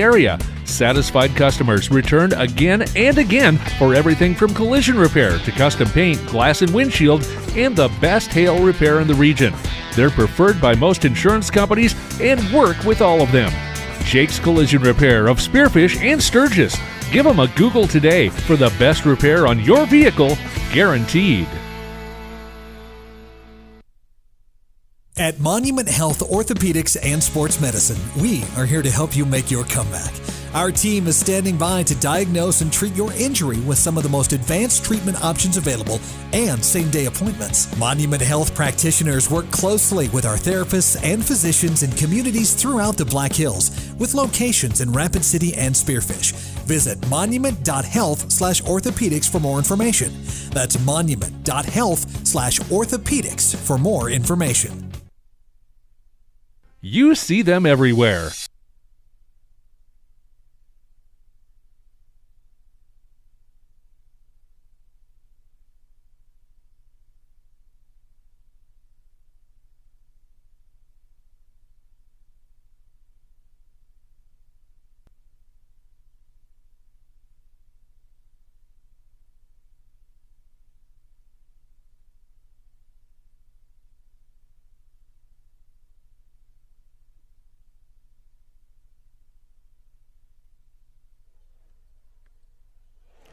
area. Satisfied customers return again and again for everything from collision repair to custom paint, glass and windshield, and the best hail repair in the region. They're preferred by most insurance companies and work with all of them. Jake's Collision Repair of Spearfish and Sturgis. Give them a Google today for the best repair on your vehicle, guaranteed. At Monument Health Orthopedics and Sports Medicine, we are here to help you make your comeback. Our team is standing by to diagnose and treat your injury with some of the most advanced treatment options available and same-day appointments. Monument Health practitioners work closely with our therapists and physicians in communities throughout the Black Hills, with locations in Rapid City and Spearfish. Visit monument.health/orthopedics for more information. That's monument.health/orthopedics for more information. You see them everywhere.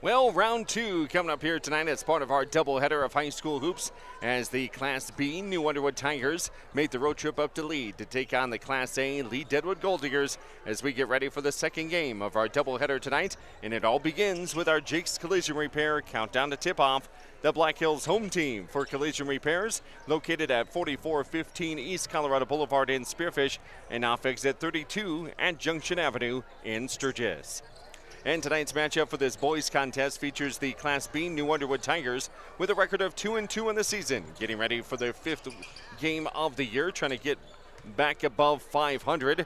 Well, round two coming up here tonight as part of our doubleheader of high school hoops as the Class B New Underwood Tigers make the road trip up to Lead to take on the Class A Lead-Deadwood Golddiggers as we get ready for the second game of our doubleheader tonight. And it all begins with our Jake's Collision Repair countdown to tip-off. The Black Hills home team for collision repairs, located at 4415 East Colorado Boulevard in Spearfish and off exit 32 at Junction Avenue in Sturgis. And tonight's matchup for this boys contest features the Class B New Underwood Tigers with a record of 2-2 in the season, getting ready for their fifth game of the year, trying to get back above 500.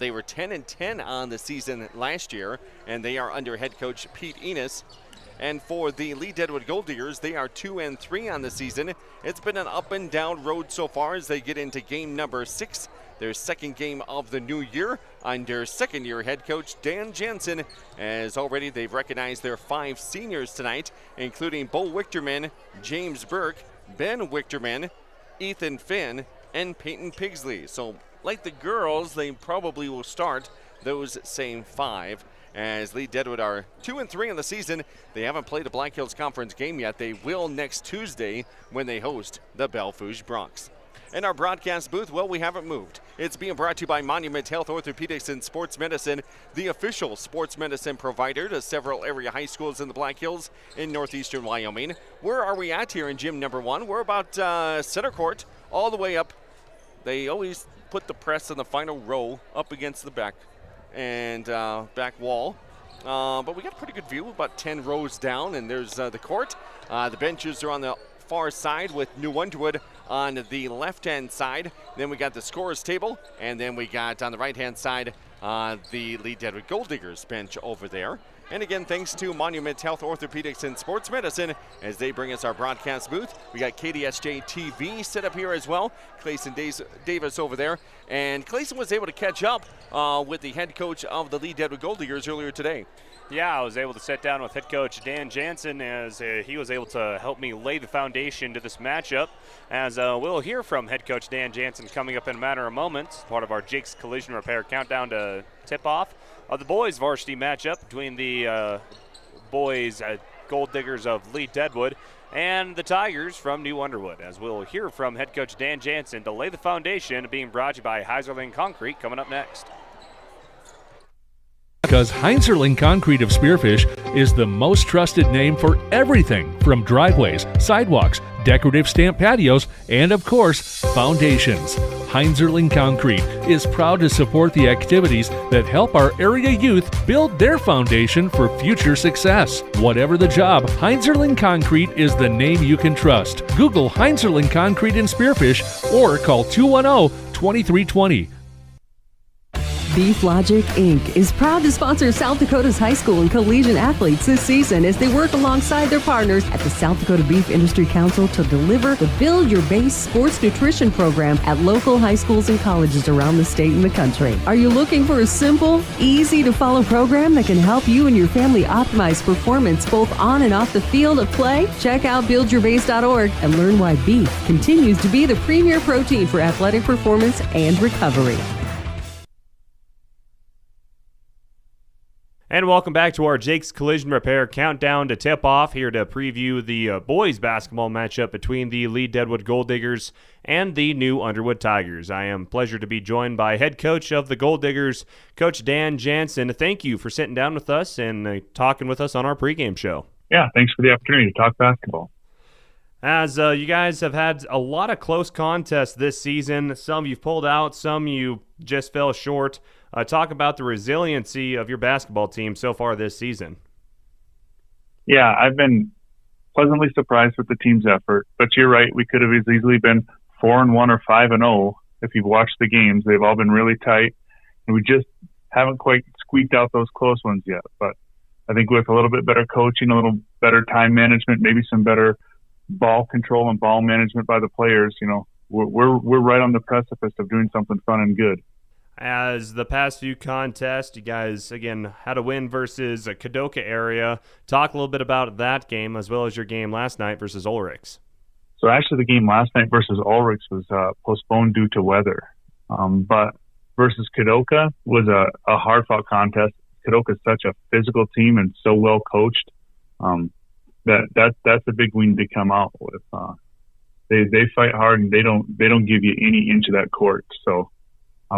They were 10-10 on the season last year, and they are under head coach Pete Enos. And for the Lead-Deadwood Golddiggers, they are 2-3 on the season. It's been an up and down road so far as they get into game number 6, their second game of the new year under second-year head coach Dan Jansen, as already they've recognized their 5 seniors tonight, including Bo Wichterman, James Burke, Ben Wichterman, Ethan Finn, and Peyton Pigsley. So like the girls, they probably will start those same 5. As Lead-Deadwood are 2-3 in the season. They haven't played a Black Hills Conference game yet. They will next Tuesday when they host the Bellefouge Bronx. And our broadcast booth, well, we haven't moved. It's being brought to you by Monument Health Orthopedics and Sports Medicine, the official sports medicine provider to several area high schools in the Black Hills in northeastern Wyoming. Where are we at here in gym number 1? We're about center court, all the way up. They always put the press in the final row up against the back and back wall. But we got a pretty good view, about 10 rows down, and there's the court. The benches are on the far side with New Underwood on the left-hand side. Then we got the scorers table, and then we got on the right-hand side the Lead-Deadwood Golddiggers bench over there. And again, thanks to Monument Health Orthopedics and Sports Medicine as they bring us our broadcast booth. We got KDSJ-TV set up here as well. Clayson Davis over there. And Clayson was able to catch up with the head coach of the Lead-Deadwood Golddiggers earlier today. Yeah, I was able to sit down with head coach Dan Jansen as he was able to help me lay the foundation to this matchup. As we'll hear from head coach Dan Jansen coming up in a matter of moments, part of our Jake's Collision Repair countdown to tip-off of the boys varsity matchup between the boys Golddiggers of Lead-Deadwood and the Tigers from New Underwood. As we'll hear from head coach Dan Jansen to lay the foundation, being brought to you by Heiserling Concrete coming up next. Because Heinzerling Concrete of Spearfish is the most trusted name for everything from driveways, sidewalks, decorative stamp patios, and of course, foundations. Heinzerling Concrete is proud to support the activities that help our area youth build their foundation for future success. Whatever the job, Heinzerling Concrete is the name you can trust. Google Heinzerling Concrete in Spearfish or call 210-2320. Beef Logic, Inc. is proud to sponsor South Dakota's high school and collegiate athletes this season as they work alongside their partners at the South Dakota Beef Industry Council to deliver the Build Your Base Sports Nutrition Program at local high schools and colleges around the state and the country. Are you looking for a simple, easy-to-follow program that can help you and your family optimize performance both on and off the field of play? Check out buildyourbase.org and learn why beef continues to be the premier protein for athletic performance and recovery. And welcome back to our Jake's Collision Repair countdown to tip-off, here to preview the boys basketball matchup between the Lead-Deadwood Golddiggers and the new Underwood Tigers. I am pleased to be joined by head coach of the Golddiggers, Coach Dan Jansen. Thank you for sitting down with us and talking with us on our pregame show. Yeah, thanks for the opportunity to talk basketball. As you guys have had a lot of close contests this season, some you've pulled out, some you just fell short. Talk about the resiliency of your basketball team so far this season. Yeah, I've been pleasantly surprised with the team's effort, but you're right, we could have easily been 4-1 or 5-0 if you've watched the games. They've all been really tight, and we just haven't quite squeaked out those close ones yet. But I think with a little bit better coaching, a little better time management, maybe some better ball control and ball management by the players, we're right on the precipice of doing something fun and good. As the past few contests, you guys, again, had a win versus a Kadoka area. Talk a little bit about that game as well as your game last night versus Ulrichs. So actually the game last night versus Ulrichs was postponed due to weather. But versus Kadoka was a hard-fought contest. Kadoka is such a physical team and so well coached. That's a big win to come out with. They fight hard and they don't give you any inch of that court. So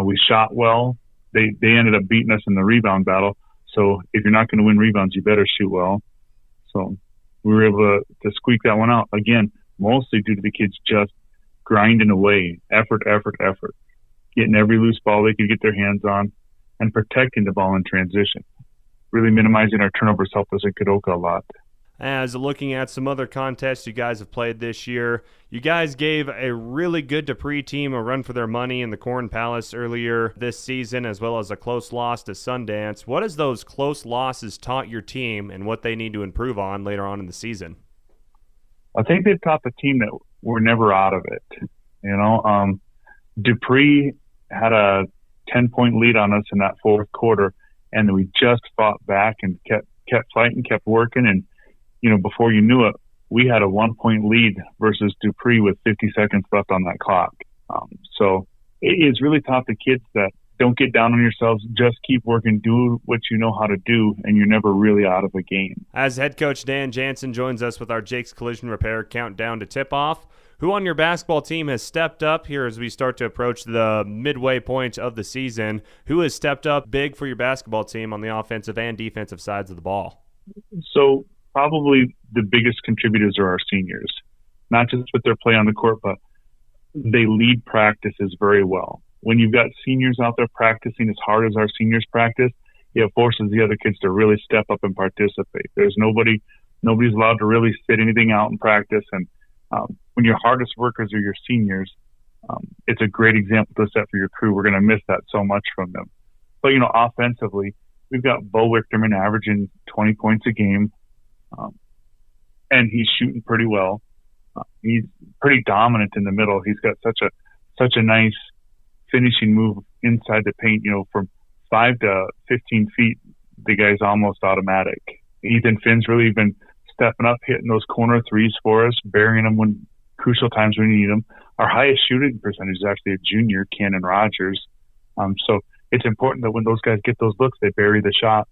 we shot well. They ended up beating us in the rebound battle. So if you're not going to win rebounds, you better shoot well. So we were able to squeak that one out again, mostly due to the kids just grinding away, effort, getting every loose ball they could get their hands on, and protecting the ball in transition. Really minimizing our turnovers helped us in Kadoka a lot. As looking at some other contests you guys have played this year, you guys gave a really good Dupree team a run for their money in the Corn Palace earlier this season, as well as a close loss to Sundance. What has those close losses taught your team and what they need to improve on later on in the season? I think they've taught the team that we're never out of it. Dupree had a 10-point lead on us in that fourth quarter, and we just fought back and kept fighting, kept working, and before you knew it, we had a 1-point lead versus Dupree with 50 seconds left on that clock. So it's really taught the kids that don't get down on yourselves, just keep working, do what you know how to do, and you're never really out of a game. As head coach Dan Jansen joins us with our Jake's Collision Repair countdown to tip-off, who on your basketball team has stepped up here as we start to approach the midway point of the season? Who has stepped up big for your basketball team on the offensive and defensive sides of the ball? So probably the biggest contributors are our seniors, not just with their play on the court, but they lead practices very well. When you've got seniors out there practicing as hard as our seniors practice, it forces the other kids to really step up and participate. There's nobody's allowed to really sit anything out in practice. And when your hardest workers are your seniors, it's a great example to set for your crew. We're going to miss that so much from them. But, offensively, we've got Bo Wichterman averaging 20 points a game. And he's shooting pretty well. He's pretty dominant in the middle. He's got such a nice finishing move inside the paint. From 5 to 15 feet, the guy's almost automatic. Ethan Finn's really been stepping up, hitting those corner threes for us, burying them when crucial times we need them. Our highest shooting percentage is actually a junior, Cannon Rogers. So it's important that when those guys get those looks, they bury the shots.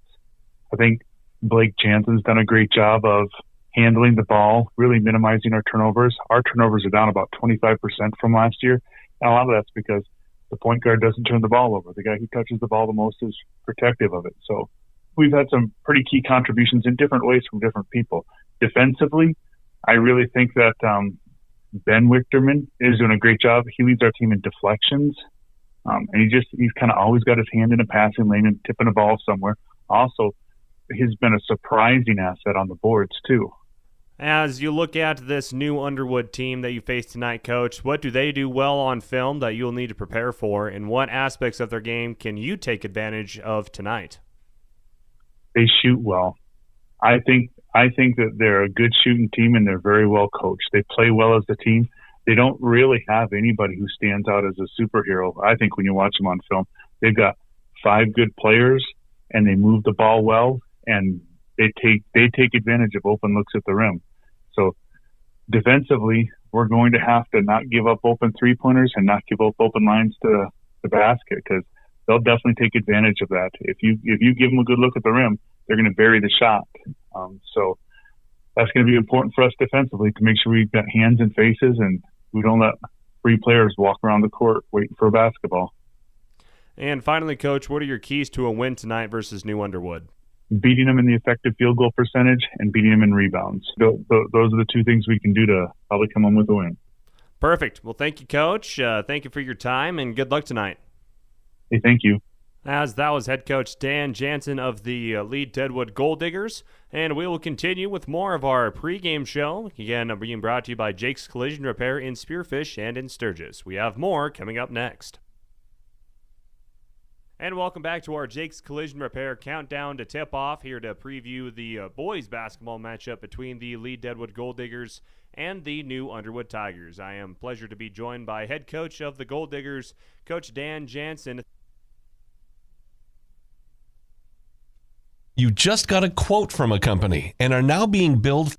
I think Blake Jansen's done a great job of handling the ball, really minimizing our turnovers. Our turnovers are down about 25% from last year. And a lot of that's because the point guard doesn't turn the ball over. The guy who touches the ball the most is protective of it. So we've had some pretty key contributions in different ways from different people. Defensively, I really think that Ben Wichterman is doing a great job. He leads our team in deflections. And he's kind of always got his hand in a passing lane and tipping a ball somewhere. Also, he's been a surprising asset on the boards too. As you look at this new Underwood team that you face tonight, Coach, what do they do well on film that you'll need to prepare for, and what aspects of their game can you take advantage of tonight? They shoot well. I think that they're a good shooting team, and they're very well coached. They play well as a team. They don't really have anybody who stands out as a superhero. I think when you watch them on film, they've got 5 good players, and they move the ball well, and they take advantage of open looks at the rim. So defensively, we're going to have to not give up open three-pointers and not give up open lines to the basket, because they'll definitely take advantage of that. If you give them a good look at the rim, they're going to bury the shot. So that's going to be important for us defensively to make sure we've got hands and faces and we don't let free players walk around the court waiting for a basketball. And finally, Coach, what are your keys to a win tonight versus New Underwood? Beating them in the effective field goal percentage and beating them in rebounds. Those are the 2 things we can do to probably come on with a win. Perfect. Well, thank you, Coach. Thank you for your time, and good luck tonight. Hey, thank you. As that was head coach Dan Jansen of the Lead-Deadwood Golddiggers, and we will continue with more of our pregame show, again being brought to you by Jake's Collision Repair in Spearfish and in Sturgis. We have more coming up next. And welcome back to our Jake's Collision Repair countdown to tip-off, here to preview the boys basketball matchup between the Lead-Deadwood Golddiggers and the new Underwood Tigers. I am pleased to be joined by head coach of the Golddiggers, Coach Dan Jansen. You just got a quote from a company and are now being billed.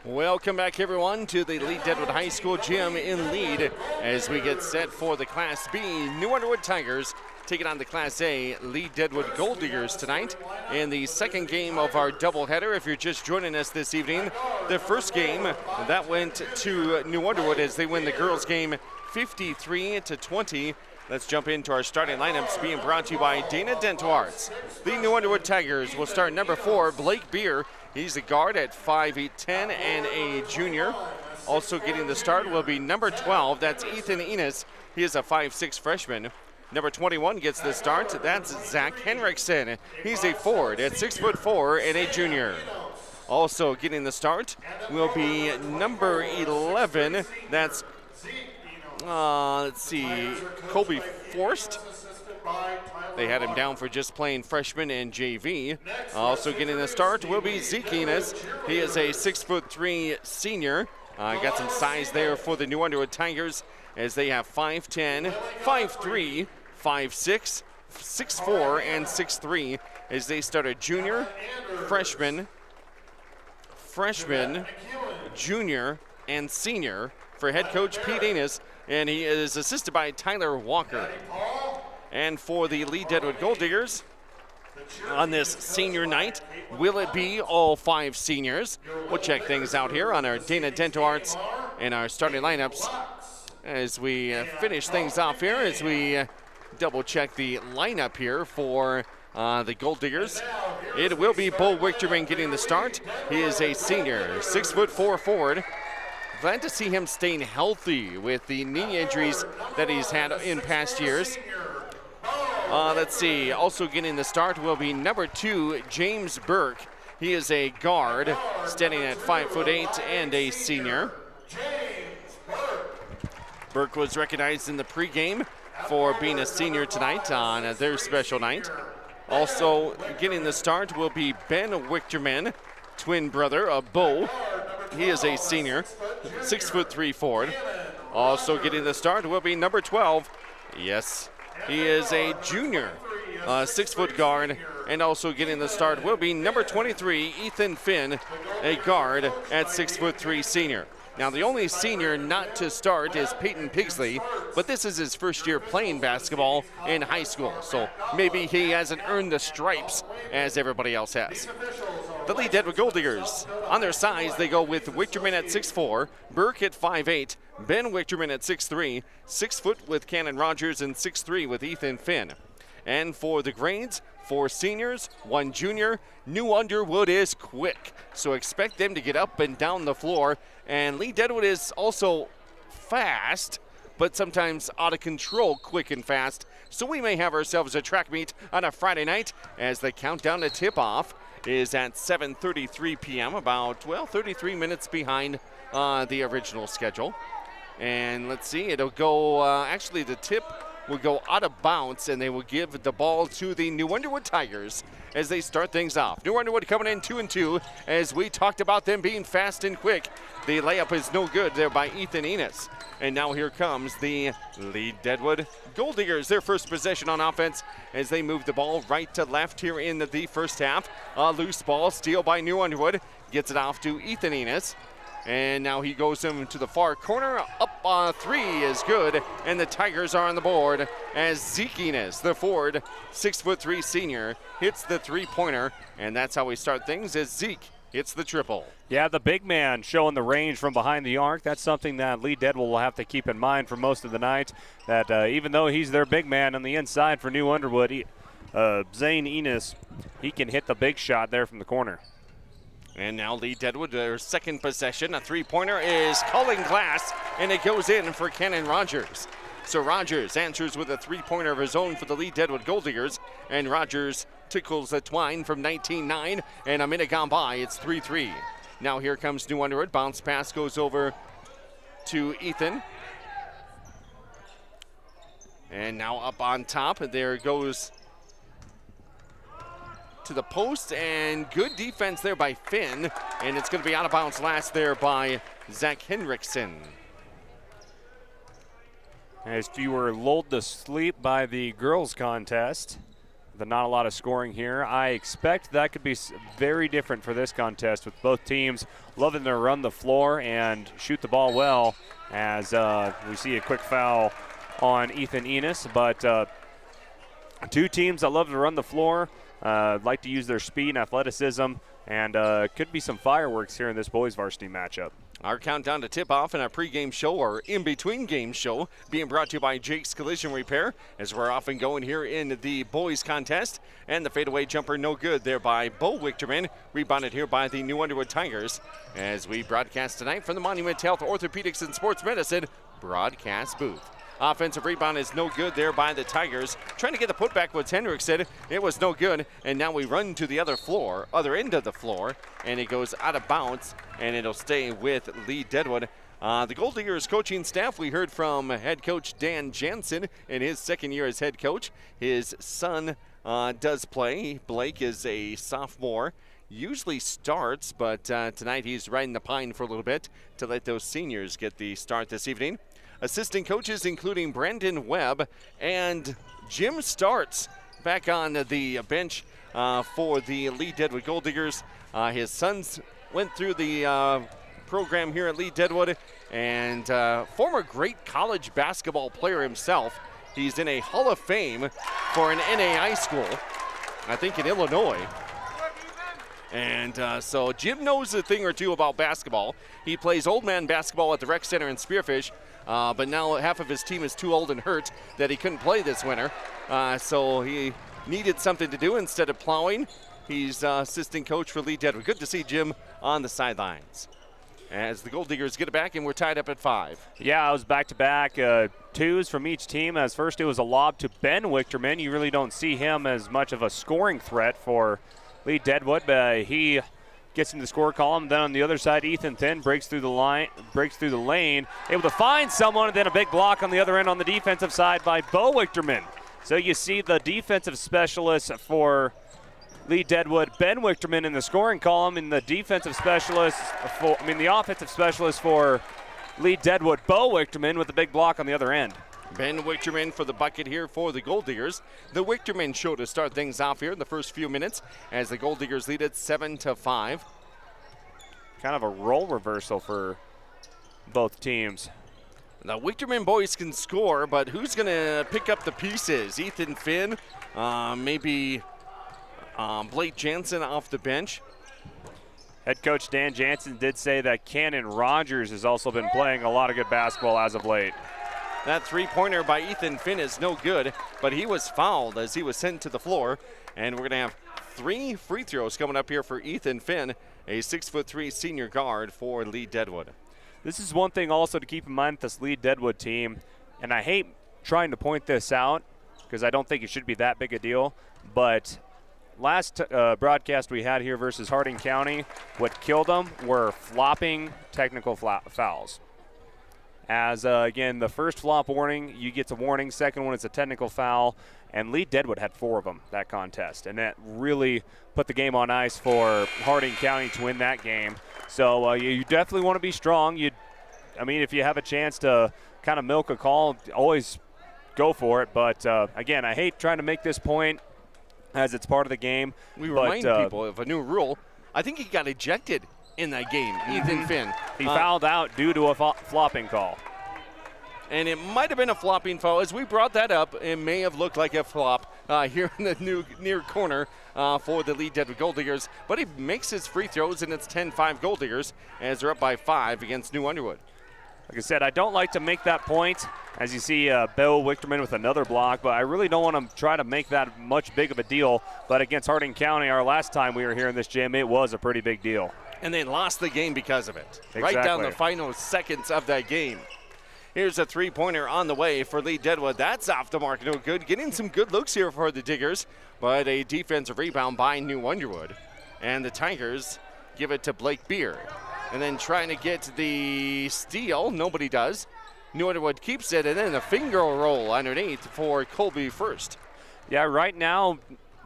Welcome back, everyone, to the Lead-Deadwood High School gym in Lead as we get set for the Class B New Underwood Tigers taking on the Class A Lead-Deadwood Golddiggers tonight in the second game of our doubleheader. If you're just joining us this evening, the first game that went to New Underwood as they win the girls' game 53-20. Let's jump into our starting lineups being brought to you by Dana Dental Arts. The New Underwood Tigers will start number 4, Blake Beer. He's a guard at 5'10" and a junior. Also getting the start will be number 12. That's Ethan Enos. He is a 5'6" freshman. Number 21 gets the start. That's Zach Henriksen. He's a forward at 6'4" and a junior. Also getting the start will be number 11. That's let's see, Colby Forst. They had him down for just playing freshman and JV. Also getting the start will be Zeke Enos. He is a 6'3" senior. Got some size there for the New Underwood Tigers as they have 5'10", 5'3", 5'6", 6'4", and 6'3", as they start a junior, freshman, junior, and senior for head coach Pete Enos, and he is assisted by Tyler Walker. And for the Lead-Deadwood Golddiggers, on this senior night, will it be all 5 seniors? We'll check things out here on our Dana Dental Arts and our starting lineups as we finish things off here, as we double check the lineup here for the Golddiggers. It will be Bo Wichterman getting the start. He is a senior, 6'4" forward. Glad to see him staying healthy with the knee injuries that he's had in past years. Let's see, also getting the start will be number 2, James Burke. He is a guard, standing at 5'8" and a senior. Burke was recognized in the pregame for being a senior tonight on their special night. Also getting the start will be Ben Wichterman, twin brother of Bo. He is a senior, 6'3" forward. Also getting the start will be number 12. Yes, he is a junior, 6-foot guard. And also getting the start will be number 23, Ethan Finn, a guard at 6'3" senior. Now, the only senior not to start is Peyton Pigsley, but this is his first year playing basketball in high school, so maybe he hasn't earned the stripes as everybody else has. The Lead-Deadwood Golddiggers, on their sides, they go with Wichterman at 6'4", Burke at 5'8", Ben Wichterman at 6'3", 6 foot with Cannon Rogers, and 6'3" with Ethan Finn. And for the grades, 4 seniors, 1 junior. New Underwood is quick, so expect them to get up and down the floor. And Lead-Deadwood is also fast, but sometimes out of control, quick and fast. So we may have ourselves a track meet on a Friday night as the countdown to tip-off is at 7:33 p.m., about, 33 minutes behind the original schedule. And let's see, it'll go, actually the tip will go out of bounds, and they will give the ball to the New Underwood Tigers as they start things off. New Underwood coming in 2-2, as we talked about them being fast and quick. The layup is no good there by Ethan Enos. And now here comes the Lead-Deadwood Golddiggers, their first possession on offense as they move the ball right to left here in the first half. A loose ball, steal by New Underwood, gets it off to Ethan Enos. And now he goes into the far corner. Up three is good, and the Tigers are on the board as Zeke Enos, the forward, 6'3" senior, hits the three-pointer, and that's how we start things as Zeke hits the triple. Yeah, the big man showing the range from behind the arc. That's something that Lead-Deadwood will have to keep in mind for most of the night, that even though he's their big man on the inside for New Underwood, Zane Enos, he can hit the big shot there from the corner. And now Lead-Deadwood, their second possession. A three-pointer is calling glass, and it goes in for Cannon Rogers. So Rogers answers with a three-pointer of his own for the Lead-Deadwood Golddiggers, and Rogers tickles the twine from 19-9, and a minute gone by, it's 3-3. Now here comes New Underwood. Bounce pass goes over to Ethan. And now up on top, there goes to the post, and good defense there by Finn, and it's going to be out of bounds last there by Zach Henriksen. As you were lulled to sleep by the girls contest, not a lot of scoring here. I expect that could be very different for this contest, with both teams loving to run the floor and shoot the ball well, as we see a quick foul on Ethan Enos. But two teams that love to run the floor, like to use their speed and athleticism, and could be some fireworks here in this boys varsity matchup. Our countdown to tip-off in our pregame show, or in-between game show, being brought to you by Jake's Collision Repair, as we're off and going here in the boys contest. And the fadeaway jumper no good there by Bo Wichterman, rebounded here by the New Underwood Tigers, as we broadcast tonight from the Monument Health Orthopedics and Sports Medicine broadcast booth. Offensive rebound is no good there by the Tigers. Trying to get the putback, but Henrik said it was no good. And now we run to the other end of the floor, and it goes out of bounds, and it'll stay with Lead-Deadwood. The Golddiggers coaching staff, we heard from head coach Dan Jansen in his second year as head coach. His son does play. Blake is a sophomore. Usually starts, but tonight he's riding the pine for a little bit to let those seniors get the start this evening. Assistant coaches including Brandon Webb and Jim Starts back on the bench for the Lead-Deadwood Golddiggers. His sons went through the program here at Lead-Deadwood, and former great college basketball player himself. He's in a Hall of Fame for an NAI school, I think in Illinois. And so Jim knows a thing or two about basketball. He plays old man basketball at the rec center in Spearfish, but now half of his team is too old and hurt that he couldn't play this winter. So he needed something to do instead of plowing. He's assistant coach for Lead-Deadwood. Good to see Jim on the sidelines as the Golddiggers get it back, and we're tied up at 5. Yeah, I was back-to-back twos from each team. As first it was a lob to Ben Wichterman. You really don't see him as much of a scoring threat for Lead-Deadwood, but he gets into the score column. Then on the other side, Ethan Thin breaks through the lane, able to find someone, and then a big block on the other end on the defensive side by Bo Wichterman. So you see the defensive specialist for Lead-Deadwood, Ben Wichterman, in the scoring column, and the offensive specialist for Lead-Deadwood, Bo Wichterman, with a big block on the other end. Ben Wichterman for the bucket here for the Golddiggers. The Wichterman show to start things off here in the first few minutes as the Golddiggers lead it 7-5. Kind of a role reversal for both teams. The Wichterman boys can score, but who's going to pick up the pieces? Ethan Finn, maybe Blake Jansen off the bench. Head coach Dan Jansen did say that Cannon Rogers has also been playing a lot of good basketball as of late. That three-pointer by Ethan Finn is no good, but he was fouled as he was sent to the floor. And we're going to have 3 free throws coming up here for Ethan Finn, a 6'3" senior guard for Lead-Deadwood. This is one thing also to keep in mind with this Lead-Deadwood team, and I hate trying to point this out because I don't think it should be that big a deal, but last broadcast we had here versus Harding County, what killed them were flopping technical fouls. As, again, the first flop warning, you get a warning. Second one is a technical foul. And Lead-Deadwood had 4 of them that contest. And that really put the game on ice for Harding County to win that game. So you definitely want to be strong. If you have a chance to kind of milk a call, always go for it. But, again, I hate trying to make this point as it's part of the game. We remind people of a new rule. I think he got ejected in that game, Ethan Finn. He fouled out due to a flopping call. And it might have been a flopping foul. As we brought that up, it may have looked like a flop here in the near corner for the Lead-Deadwood Golddiggers. But he makes his free throws, and it's 10-5 Golddiggers as they're up by 5 against New Underwood. Like I said, I don't like to make that point. As you see, Bill Wichterman with another block, but I really don't want to try to make that much big of a deal. But against Harding County, our last time we were here in this gym, it was a pretty big deal. And they lost the game because of it. Exactly. Right down the final seconds of that game. Here's a three-pointer on the way for Lead-Deadwood. That's off the mark, no good. Getting some good looks here for the Diggers, but a defensive rebound by New Underwood. And the Tigers give it to Blake Beer. And then trying to get the steal, nobody does. New Underwood keeps it, and then a finger roll underneath for Colby First. Yeah, right now,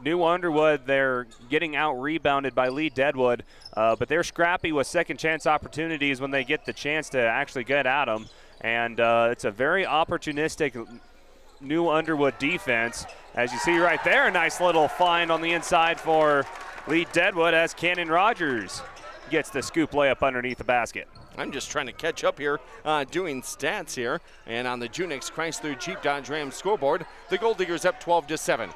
New Underwood, they're getting out-rebounded by Lead-Deadwood, but they're scrappy with second-chance opportunities when they get the chance to actually get at them. And it's a very opportunistic New Underwood defense. As you see right there, a nice little find on the inside for Lead-Deadwood as Cannon Rogers gets the scoop layup underneath the basket. I'm just trying to catch up here, doing stats here. And on the Junix Chrysler Jeep Dodge Ram scoreboard, the Golddiggers up 12-7.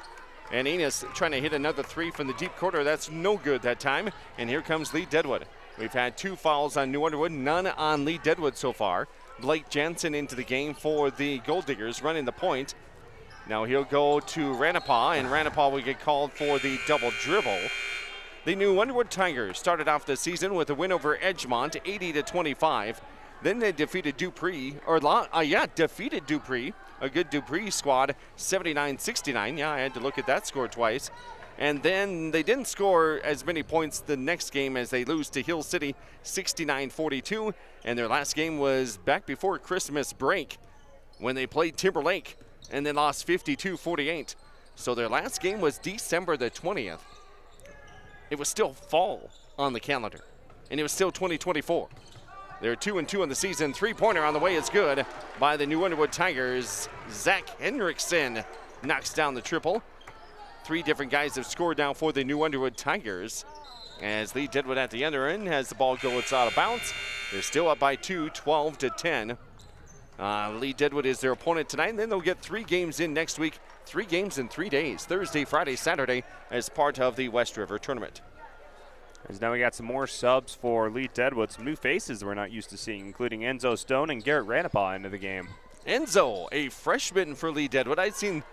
And Enos trying to hit another 3 from the deep corner. That's no good that time. And here comes Lead-Deadwood. We've had 2 fouls on New Underwood, none on Lead-Deadwood so far. Blake Jansen into the game for the Golddiggers, running the point. Now he'll go to Ranapa, and Ranapa will get called for the double dribble. The New Underwood Tigers started off the season with a win over Edgemont, 80-25. Then they defeated Dupree, defeated Dupree, a good Dupree squad, 79-69. Yeah, I had to look at that score twice. And then they didn't score as many points the next game as they lose to Hill City, 69-42. And their last game was back before Christmas break when they played Timberlake and then lost 52-48. So their last game was December the 20th. It was still fall on the calendar, and it was still 2024. They're 2-2 in the season. Three-pointer on the way is good by the New Underwood Tigers. Zach Henriksen knocks down the triple. 3 different guys have scored now for the New Underwood Tigers. As Lead-Deadwood at the other end has the ball go, it's out of bounds. They're still up by 2, 12-10. Lead-Deadwood is their opponent tonight, and then they'll get 3 games in next week. 3 games in 3 days, Thursday, Friday, Saturday, as part of the West River Tournament. As now we got some more subs for Lead-Deadwood, some new faces we're not used to seeing, including Enzo Stone and Garrett Ranapa into the game. Enzo, a freshman for Lead-Deadwood. I'd seen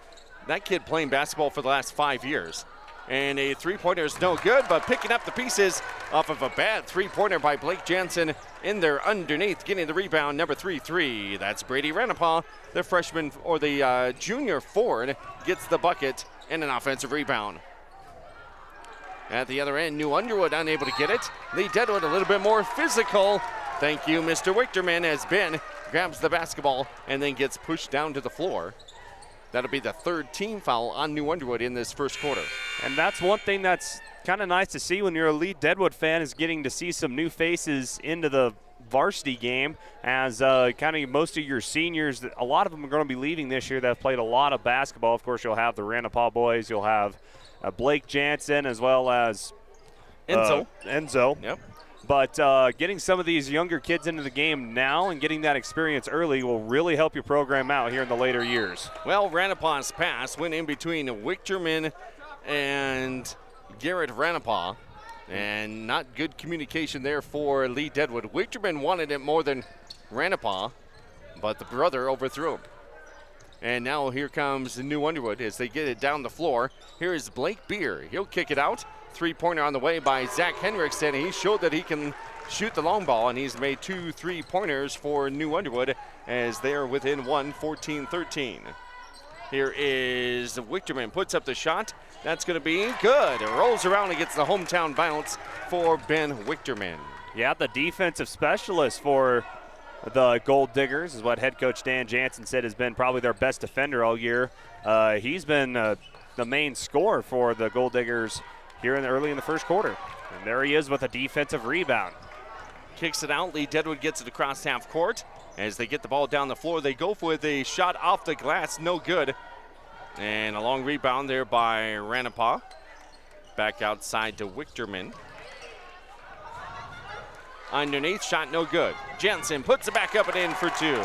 that kid playing basketball for the last 5 years. And a three-pointer is no good, but picking up the pieces off of a bad three-pointer by Blake Jansen in there underneath, getting the rebound, number 3. That's Brady Ranapa, the freshman, or the junior forward, gets the bucket and an offensive rebound. At the other end, New Underwood unable to get it. Lead-Deadwood a little bit more physical. Thank you, Mr. Wichterman, as Ben grabs the basketball and then gets pushed down to the floor. That'll be the 3rd team foul on New Underwood in this first quarter. And that's one thing that's kind of nice to see when you're a Lead-Deadwood fan, is getting to see some new faces into the varsity game, as kind of most of your seniors, a lot of them are going to be leaving this year that have played a lot of basketball. Of course, you'll have the Ranapa boys, you'll have Blake Jansen, as well as Enzo. Yep. But getting some of these younger kids into the game now and getting that experience early will really help your program out here in the later years. Well, Ranapa's pass went in between Wichterman and Garrett Ranapa, and not good communication there for Lead-Deadwood. Wichterman wanted it more than Ranapa, but the brother overthrew him. And now here comes New Underwood as they get it down the floor. Here is Blake Beer. He'll kick it out. Three-pointer on the way by Zach Henriksen. He showed that he can shoot the long ball, and he's made 2 3-pointers for New Underwood as they're within 1, 14-13. Here is Wichterman, puts up the shot. That's going to be good. It rolls around and gets the hometown bounce for Ben Wichterman. Yeah, the defensive specialist for the Gold Diggers is what head coach Dan Jansen said has been probably their best defender all year. He's been the main scorer for the Gold Diggers here early in the first quarter. And there he is with a defensive rebound. Kicks it out. Lead-Deadwood gets it across half court. As they get the ball down the floor, they go for the shot off the glass. No good. And a long rebound there by Ranapa. Back outside to Wichterman. Underneath, shot no good. Jensen puts it back up and in for two.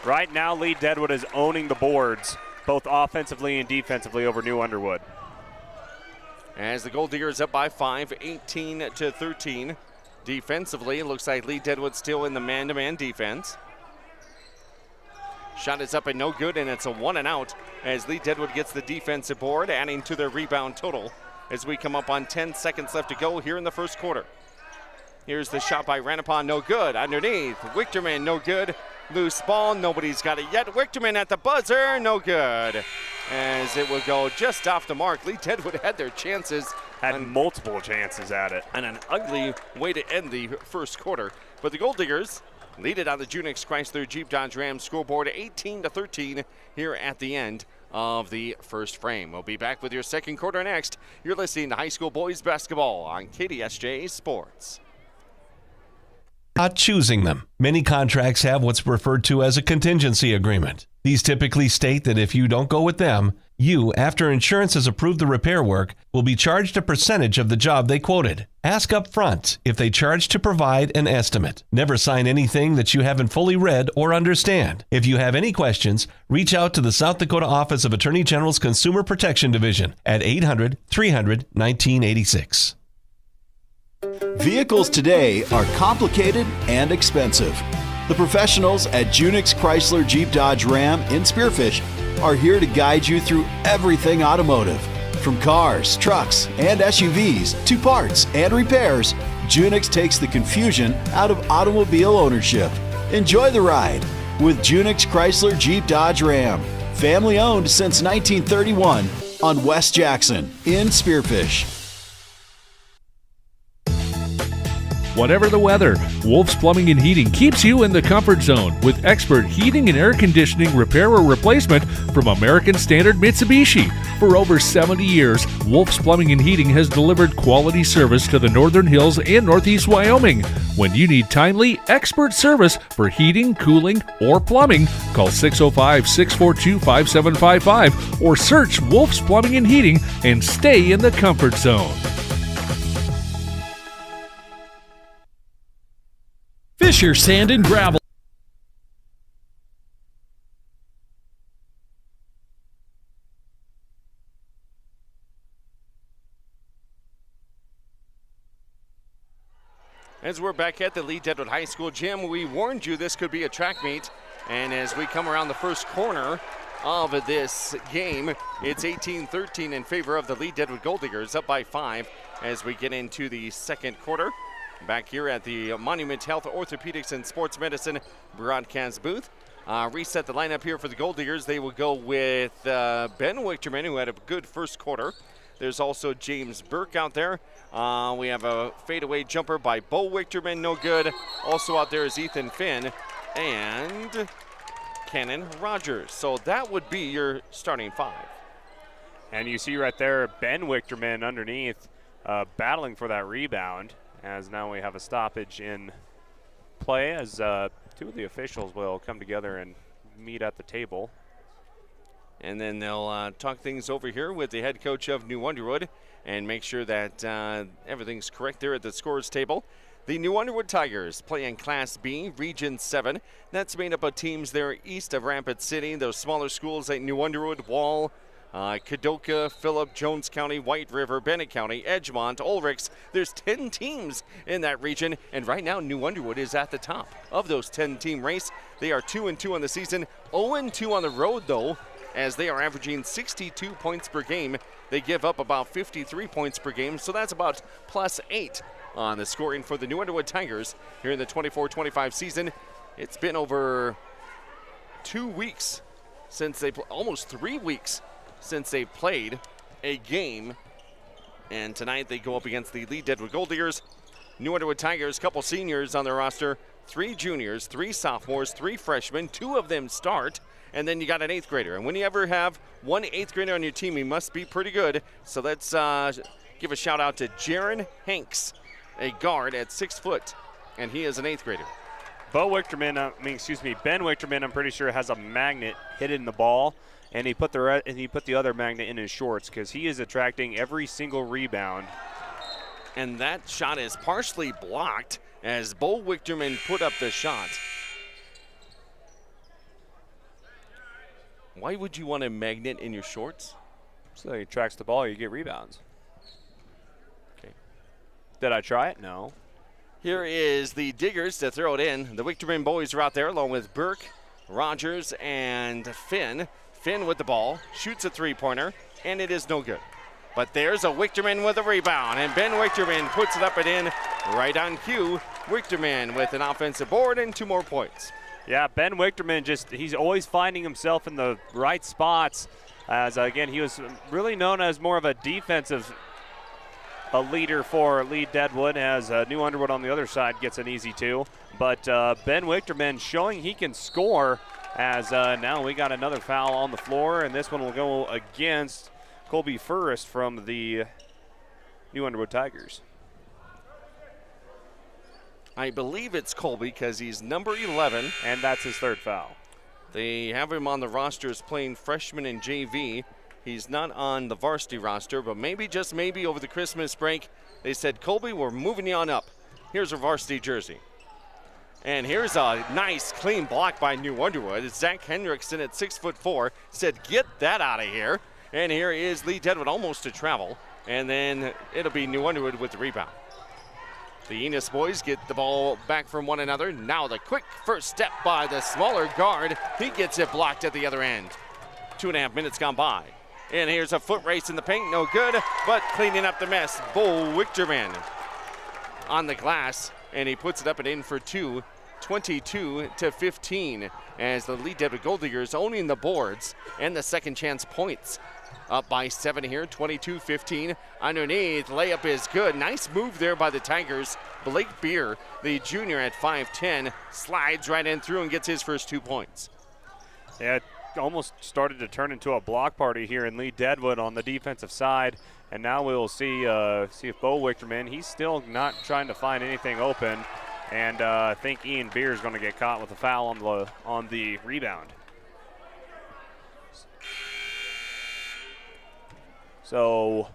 Right now, Lead-Deadwood is owning the boards, both offensively and defensively over New Underwood. As the Gold Diggers up by 5, 18-13. Defensively, it looks like Lead-Deadwood still in the man-to-man defense. Shot is up and no good, and it's a 1 and out as Lead-Deadwood gets the defensive board, adding to their rebound total as we come up on 10 seconds left to go here in the first quarter. Here's the shot by Ranapa, no good. Underneath, Wichterman, no good. Loose ball, nobody's got it yet. Wichterman at the buzzer, no good. As it will go just off the mark. Lead-Deadwood had their chances. Had multiple chances at it. And an ugly way to end the first quarter. But the Gold Diggers lead it on the Junix Chrysler Jeep Dodge Ram scoreboard 18-13 here at the end of the first frame. We'll be back with your second quarter next. You're listening to high school boys basketball on KDSJ Sports. Not choosing them. Many contracts have what's referred to as a contingency agreement. These typically state that if you don't go with them, you, after insurance has approved the repair work, will be charged a percentage of the job they quoted. Ask up front if they charge to provide an estimate. Never sign anything that you haven't fully read or understand. If you have any questions, reach out to the South Dakota Office of Attorney General's Consumer Protection Division at 800-300-1986. Vehicles today are complicated and expensive. The professionals at Junix Chrysler Jeep Dodge Ram in Spearfish are here to guide you through everything automotive. From cars, trucks, and SUVs to parts and repairs, Junix takes the confusion out of automobile ownership. Enjoy the ride with Junix Chrysler Jeep Dodge Ram. Family owned since 1931 on West Jackson in Spearfish. Whatever the weather, Wolf's Plumbing and Heating keeps you in the comfort zone with expert heating and air conditioning repair or replacement from American Standard Mitsubishi. For over 70 years, Wolf's Plumbing and Heating has delivered quality service to the Northern Hills and Northeast Wyoming. When you need timely, expert service for heating, cooling, or plumbing, call 605-642-5755 or search Wolf's Plumbing and Heating and stay in the comfort zone. Fisher Sand and Gravel. As we're back at the Lead-Deadwood High School gym, we warned you this could be a track meet. And as we come around the first corner of this game, it's 18-13 in favor of the Lead-Deadwood Golddiggers, up by 5 as we get into the second quarter. Back here at the Monument Health Orthopedics and Sports Medicine broadcast booth. Reset the lineup here for the Gold Diggers. They will go with Ben Wichterman, who had a good first quarter. There's also James Burke out there. We have a fadeaway jumper by Bo Wichterman, no good. Also out there is Ethan Finn and Cannon Rogers. So that would be your starting 5. And you see right there Ben Wichterman underneath battling for that rebound. As now we have a stoppage in play as two of the officials will come together and meet at the table. And then they'll talk things over here with the head coach of New Underwood and make sure that everything's correct there at the scorers table. The New Underwood Tigers play in Class B, Region 7. That's made up of teams there east of Rapid City. Those smaller schools like New Underwood, Wall, Kadoka, Phillip, Jones County, White River, Bennett County, Edgemont, Ulrichs. There's 10 teams in that region, and right now New Underwood is at the top of those 10-team race. They are 2-2 on the season, 0-2 on the road though, as they are averaging 62 points per game. They give up about 53 points per game, so that's about +8 on the scoring for the New Underwood Tigers here in the 24-25 season. It's been over 2 weeks since they almost 3 weeks since they played a game. And tonight they go up against the Lead-Deadwood Golddiggers. New Underwood Tigers, couple seniors on their roster, 3 juniors, 3 sophomores, 3 freshmen, 2 of them start, and then you got an 8th grader. And when you ever have one 8th grader on your team, he must be pretty good. So let's give a shout out to Jaron Hanks, a guard at 6 foot, and he is an 8th grader. Ben Wichterman, I'm pretty sure has a magnet hidden in the ball, and he put the other magnet in his shorts because he is attracting every single rebound. And that shot is partially blocked as Bo Wichterman put up the shot. Why would you want a magnet in your shorts? So he tracks the ball, you get rebounds. Okay. Did I try it? No. Here is the Diggers to throw it in. The Wichterman boys are out there along with Burke, Rogers, and Finn. Finn with the ball, shoots a 3-pointer, and it is no good. But there's a Wichterman with a rebound, and Ben Wichterman puts it up and in right on cue. Wichterman with an offensive board and 2 more points. Yeah, Ben Wichterman he's always finding himself in the right spots. As again, he was really known as more of a defensive leader for Lead-Deadwood, as New Underwood on the other side gets an easy 2. But Ben Wichterman showing he can score, as now we got another foul on the floor, and this one will go against Colby Forrest from the New Underwood Tigers. I believe it's Colby because he's number 11. And that's his 3rd foul. They have him on the roster as playing freshman in JV. He's not on the varsity roster, but maybe, just maybe, over the Christmas break, they said, Colby, we're moving you on up. Here's a varsity jersey. And here's a nice, clean block by New Underwood. Zach Hendrickson at 6'4" said, get that out of here. And here is Lead-Deadwood almost to travel. And then it'll be New Underwood with the rebound. The Enos boys get the ball back from one another. Now the quick first step by the smaller guard. He gets it blocked at the other end. 2.5 minutes gone by. And here's a foot race in the paint. No good, but cleaning up the mess. Bo Wichterman on the glass, and he puts it up and in for 2. 22-15 as the Lead-Deadwood Golddiggers owning the boards and the second chance points. Up by 7 here, 22-15. Underneath, layup is good. Nice move there by the Tigers. Blake Beer, the junior at 5'10", slides right in through and gets his first 2 points. Yeah, it almost started to turn into a block party here in Lead-Deadwood on the defensive side. And now we'll see if Bo Wichterman, he's still not trying to find anything open. And I think Ian Beer is going to get caught with a foul on the rebound. So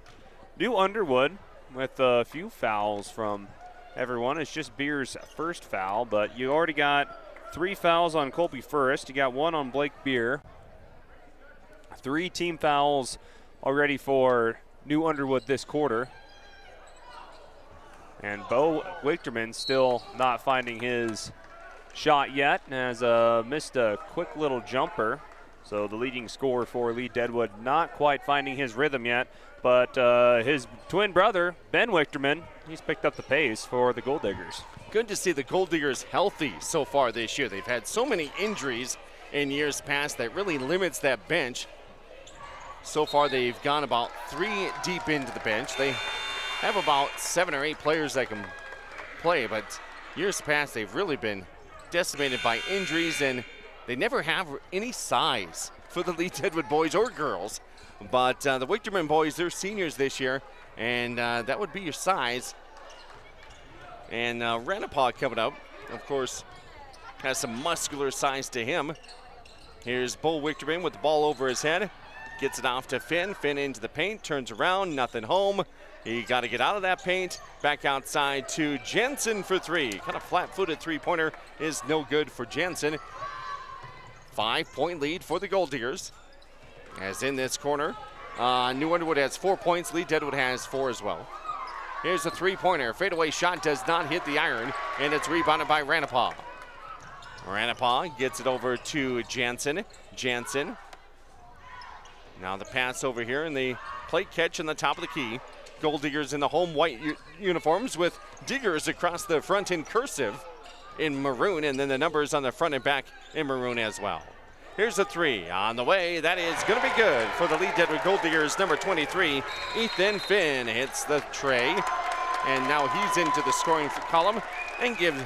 New Underwood with a few fouls from everyone. It's just Beer's first foul, but you already got 3 fouls on Colby Forrest. You got 1 on Blake Beer. 3 team fouls already for New Underwood this quarter. And Bo Wichterman still not finding his shot yet, and has missed a quick little jumper. So the leading scorer for Lead-Deadwood not quite finding his rhythm yet, but his twin brother, Ben Wichterman, he's picked up the pace for the Golddiggers. Good to see the Golddiggers healthy so far this year. They've had so many injuries in years past that really limits that bench. So far they've gone about 3 deep into the bench. They have about 7 or 8 players that can play, but years past they've really been decimated by injuries, and they never have any size for the Lead-Deadwood boys or girls. But the Wichterman boys, they're seniors this year, and that would be your size. And Ranapaw coming up, of course, has some muscular size to him. Here's Bo Wichterman with the ball over his head. Gets it off to Finn. Finn into the paint, turns around, nothing home. He got to get out of that paint. Back outside to Jensen for 3. Kind of flat-footed 3-pointer is no good for Jensen. 5-point lead for the Golddiggers. As in this corner, New Underwood has 4 points. Lead-Deadwood has 4 as well. Here's a 3-pointer. Fadeaway shot does not hit the iron, and it's rebounded by Ranapaw. Ranapaw gets it over to Jansen. Jansen. Now the pass over here, and the plate catch on the top of the key. Golddiggers in the home white uniforms with Diggers across the front in cursive in maroon, and then the numbers on the front and back in maroon as well. Here's a three on the way. That is going to be good for the Lead-Deadwood Golddiggers. Number 23, Ethan Finn hits the tray. And now he's into the scoring column and gives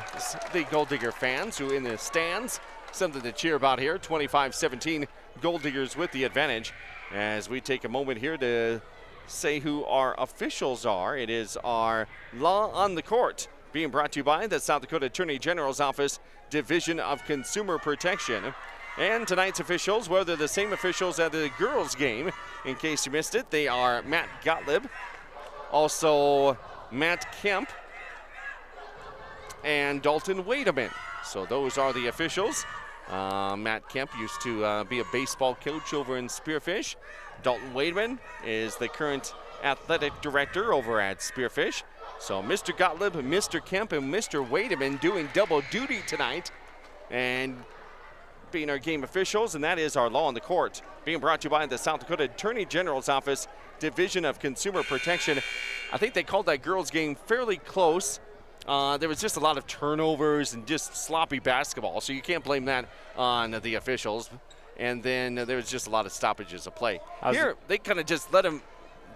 the Golddigger fans who in the stands something to cheer about here. 25-17, Golddiggers with the advantage. As we take a moment here to say who our officials are. It is our Law on the Court, being brought to you by the South Dakota Attorney General's Office, Division of Consumer Protection. And tonight's officials, well, they're the same officials at the girls' game. In case you missed it, they are Matt Gottlieb, also Matt Kemp, and Dalton Wademan. So those are the officials. Matt Kemp used to be a baseball coach over in Spearfish. Dalton Wademan is the current athletic director over at Spearfish. So Mr. Gottlieb, Mr. Kemp, and Mr. Wademan doing double duty tonight and being our game officials, and that is our Law on the Court, being brought to you by the South Dakota Attorney General's Office, Division of Consumer Protection. I think they called that girls' game fairly close. There was just a lot of turnovers and just sloppy basketball, so you can't blame that on the officials. And then there was just a lot of stoppages of play. Here, they kind of just let them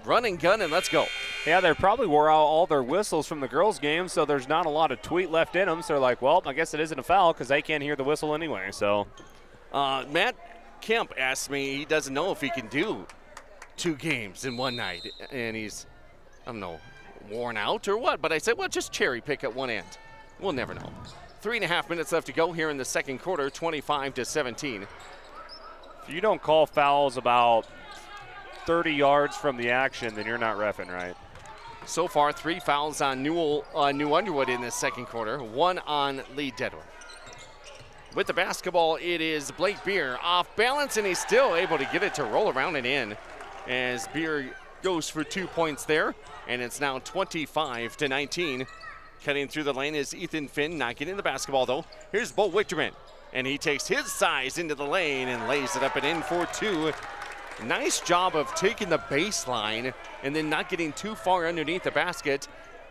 run and gun and let's go. Yeah, they probably wore out all their whistles from the girls' game, so there's not a lot of tweet left in them. So they're like, well, I guess it isn't a foul because they can't hear the whistle anyway. So Matt Kemp asked me, he doesn't know if he can do 2 games in one night. And he's, I don't know, worn out or what. But I said, well, just cherry pick at one end. We'll never know. 3.5 minutes left to go here in the second quarter, 25-17. If you don't call fouls about 30 yards from the action, then you're not reffing right. So far, 3 fouls on New Underwood in the second quarter, 1 on Lead-Deadwood. With the basketball, it is Blake Beer off balance, and he's still able to get it to roll around and in as Beer goes for 2 points there, and it's now 25-19. Cutting through the lane is Ethan Finn, not getting the basketball though. Here's Bo Wichterman, and he takes his size into the lane and lays it up and in for 2. Nice job of taking the baseline and then not getting too far underneath the basket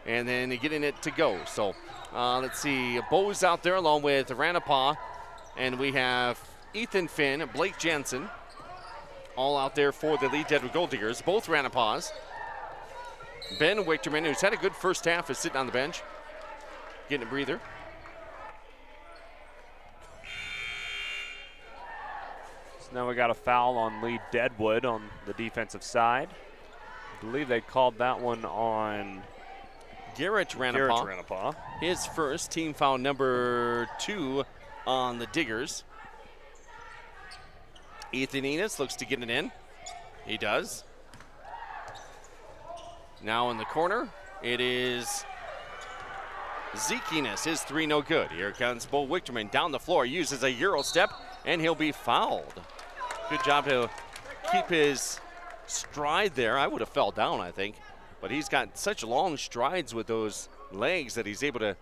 and then getting it to go. So let's see, Bo's out there along with Ranapaw, and we have Ethan Finn, Blake Jansen, all out there for the Lead-Deadwood Golddiggers, both Ranapaws. Ben Wichterman, who's had a good first half, is sitting on the bench, getting a breather. Now we got a foul on Lead-Deadwood on the defensive side. I believe they called that one on Garrett Ranapaw. His first, team foul number 2 on the Diggers. Ethan Enos looks to get it in. He does. Now in the corner, it is Zeke Enos. His 3 no good. Here comes Bo Wichterman down the floor, uses a Euro step, and he'll be fouled. Good job to keep his stride there. I would have fell down, I think. But he's got such long strides with those legs that he's able to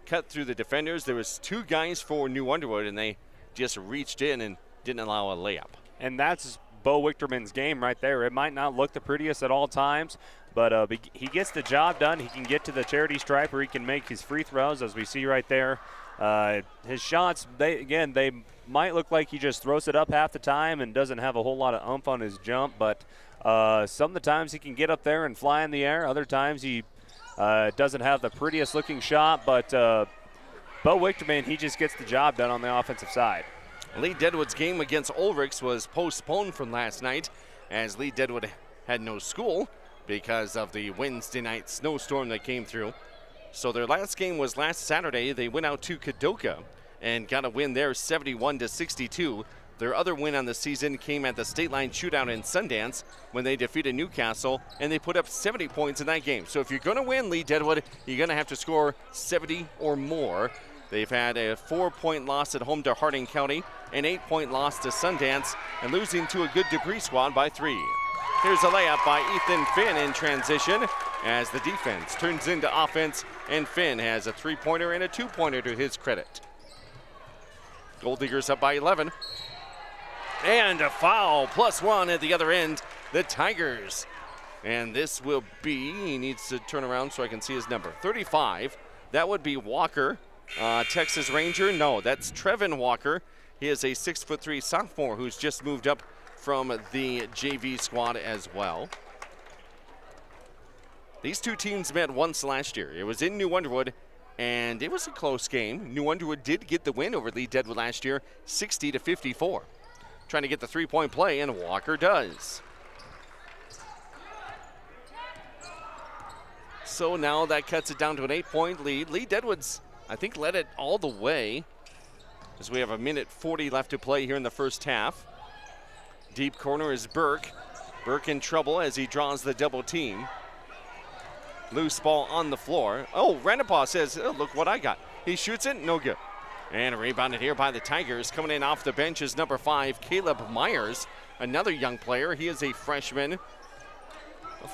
cut through the defenders. There was 2 guys for New Underwood, and they just reached in and didn't allow a layup. And that's Bo Wichterman's game right there. It might not look the prettiest at all times, but he gets the job done. He can get to the charity stripe where he can make his free throws, as we see right there. His shots, they might look like he just throws it up half the time and doesn't have a whole lot of oomph on his jump, but some of the times he can get up there and fly in the air. Other times he doesn't have the prettiest looking shot, but Bo Wichterman, he just gets the job done on the offensive side. Lead-Deadwood's game against Ulrichs was postponed from last night as Lead-Deadwood had no school because of the Wednesday night snowstorm that came through. So their last game was last Saturday. They went out to Kadoka and got a win there, 71-62. Their other win on the season came at the state line shootout in Sundance when they defeated Newcastle, and they put up 70 points in that game. So if you're going to win Lead-Deadwood, you're going to have to score 70 or more. They've had a 4-point loss at home to Harding County, an 8-point loss to Sundance, and losing to a good Debris squad by 3. Here's a layup by Ethan Finn in transition as the defense turns into offense, and Finn has a 3-pointer and a 2-pointer to his credit. Golddiggers up by 11. And a foul, +1 at the other end, the Tigers. And this will be, he needs to turn around so I can see his number, 35. That would be Walker, Texas Ranger. No, that's Trevin Walker. He is a 6'3" sophomore who's just moved up from the JV squad as well. These two teams met once last year. It was in New Underwood, and it was a close game. New Underwood did get the win over Lead-Deadwood last year, 60-54. Trying to get the three-point play, and Walker does. So now that cuts it down to an 8-point lead. Lead-Deadwood's, I think, led it all the way, as we have 1:40 left to play here in the first half. Deep corner is Burke. Burke in trouble as he draws the double team. Loose ball on the floor. Oh, Renapaw says, oh, look what I got. He shoots it, no good. And rebounded here by the Tigers. Coming in off the bench is number 5, Caleb Myers, another young player. He is a freshman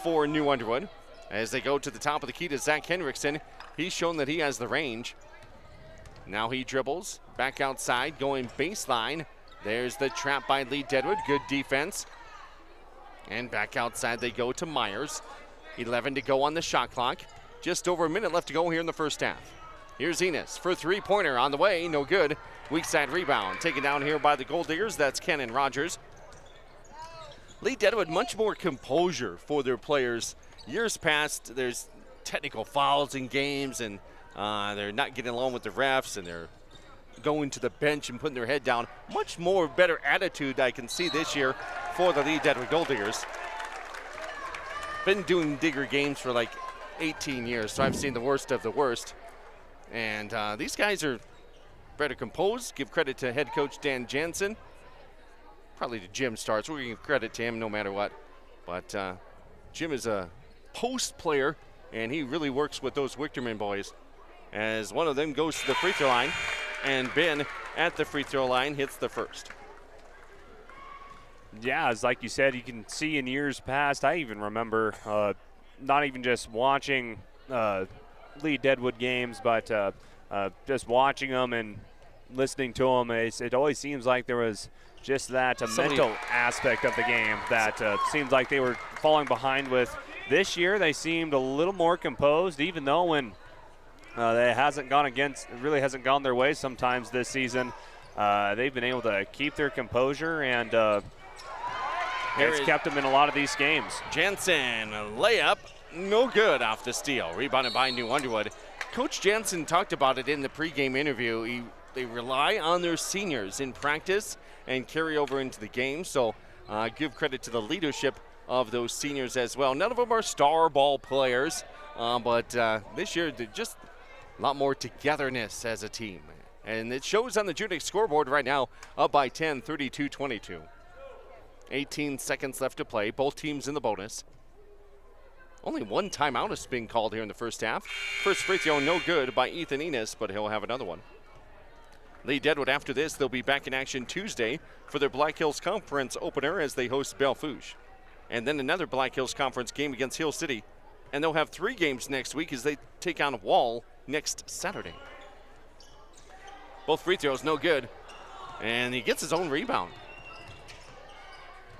for New Underwood. As they go to the top of the key to Zach Henriksen, he's shown that he has the range. Now he dribbles, back outside, going baseline. There's the trap by Lead-Deadwood, good defense. And back outside they go to Myers. 11 to go on the shot clock. Just over a minute left to go here in the first half. Here's Enos for three-pointer on the way, no good. Weak side rebound, taken down here by the Golddiggers. That's Kenan Rogers. Lead-Deadwood, much more composure for their players. Years past, there's technical fouls in games, and they're not getting along with the refs, and they're going to the bench and putting their head down. Much more better attitude I can see this year for the Lead-Deadwood Golddiggers. Been doing digger games for like 18 years, so I've seen the worst of the worst. And these guys are better composed. Give credit to head coach Dan Jansen. Probably to Jim Starts. We're going to give credit to him no matter what. But Jim is a post player, and he really works with those Wichterman boys. As one of them goes to the free throw line, and Ben at the free throw line hits the first. Yeah, as like you said, you can see in years past, I even remember not even just watching Lead-Deadwood games, but just watching them and listening to them. It always seems like there was just that mental aspect of the game that seems like they were falling behind with. This year, they seemed a little more composed, even though when it hasn't gone their way sometimes this season. They've been able to keep their composure, and it's kept them in a lot of these games. Jansen, layup, no good off the steal. Rebounded by New Underwood. Coach Jansen talked about it in the pregame interview. They rely on their seniors in practice and carry over into the game, so give credit to the leadership of those seniors as well. None of them are star ball players, but this year they're just a lot more togetherness as a team. And it shows on the Junix scoreboard right now, up by 10, 32-22. 18 seconds left to play, both teams in the bonus. Only one timeout is being called here in the first half. First free throw no good by Ethan Enos, but he'll have another one. Lead-Deadwood after this, they'll be back in action Tuesday for their Black Hills Conference opener as they host Bellefouche. And then another Black Hills Conference game against Hill City. And they'll have 3 games next week as they take on Wall next Saturday. Both free throws no good. And he gets his own rebound.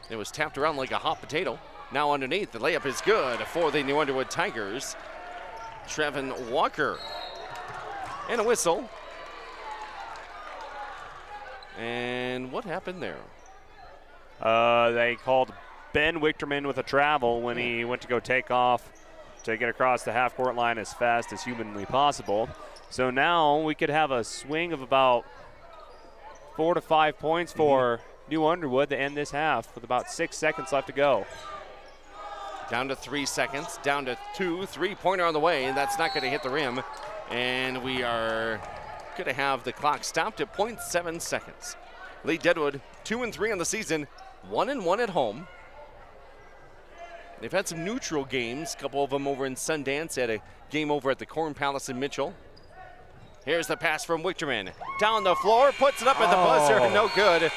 It was tapped around like a hot potato. Now underneath, the layup is good for the New Underwood Tigers. Trevin Walker. And a whistle. And what happened there? They called Ben Wichterman with a travel when he went to go take off to get across the half-court line as fast as humanly possible. So now we could have a swing of about 4 to 5 points for New Underwood to end this half with about 6 seconds left to go. Down to 3 seconds, down to 2, three-pointer on the way, and that's not going to hit the rim. And we are going to have the clock stopped at 0.7 seconds. Lead-Deadwood 2-3 on the season, 1-1 at home. They've had some neutral games, a couple of them over in Sundance, had a game over at the Corn Palace in Mitchell. Here's the pass from Wichterman. Down the floor, puts it up at the buzzer, no good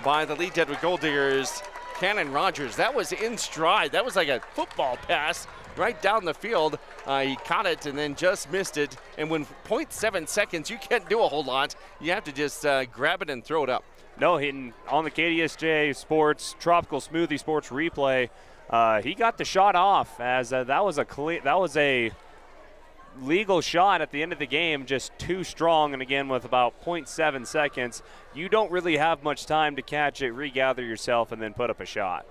by the Lead-Deadwood Golddiggers. Kenan Rogers, that was in stride. That was like a football pass right down the field. He caught it and then just missed it. And when 0.7 seconds, you can't do a whole lot. You have to just grab it and throw it up. No, hitting on the KDSJ Sports Tropical Smoothie Sports replay. He got the shot off as that was a legal shot at the end of the game, just too strong, and again with about 0.7 seconds, you don't really have much time to catch it, regather yourself, and then put up a shot.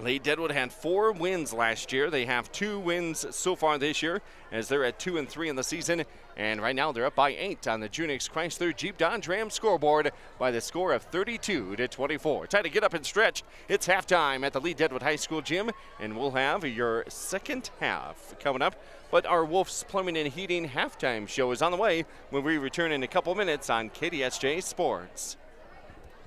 Lead-Deadwood had 4 wins last year. They have 2 wins so far this year, as they're at 2-3 in the season. And right now they're up by 8 on the Junix Chrysler Jeep Dodge Ram scoreboard by the score of 32-24. Time to get up and stretch. It's halftime at the Lead-Deadwood High School gym, and we'll have your second half coming up. But our Wolf's Plumbing and Heating halftime show is on the way when we return in a couple minutes on KDSJ Sports.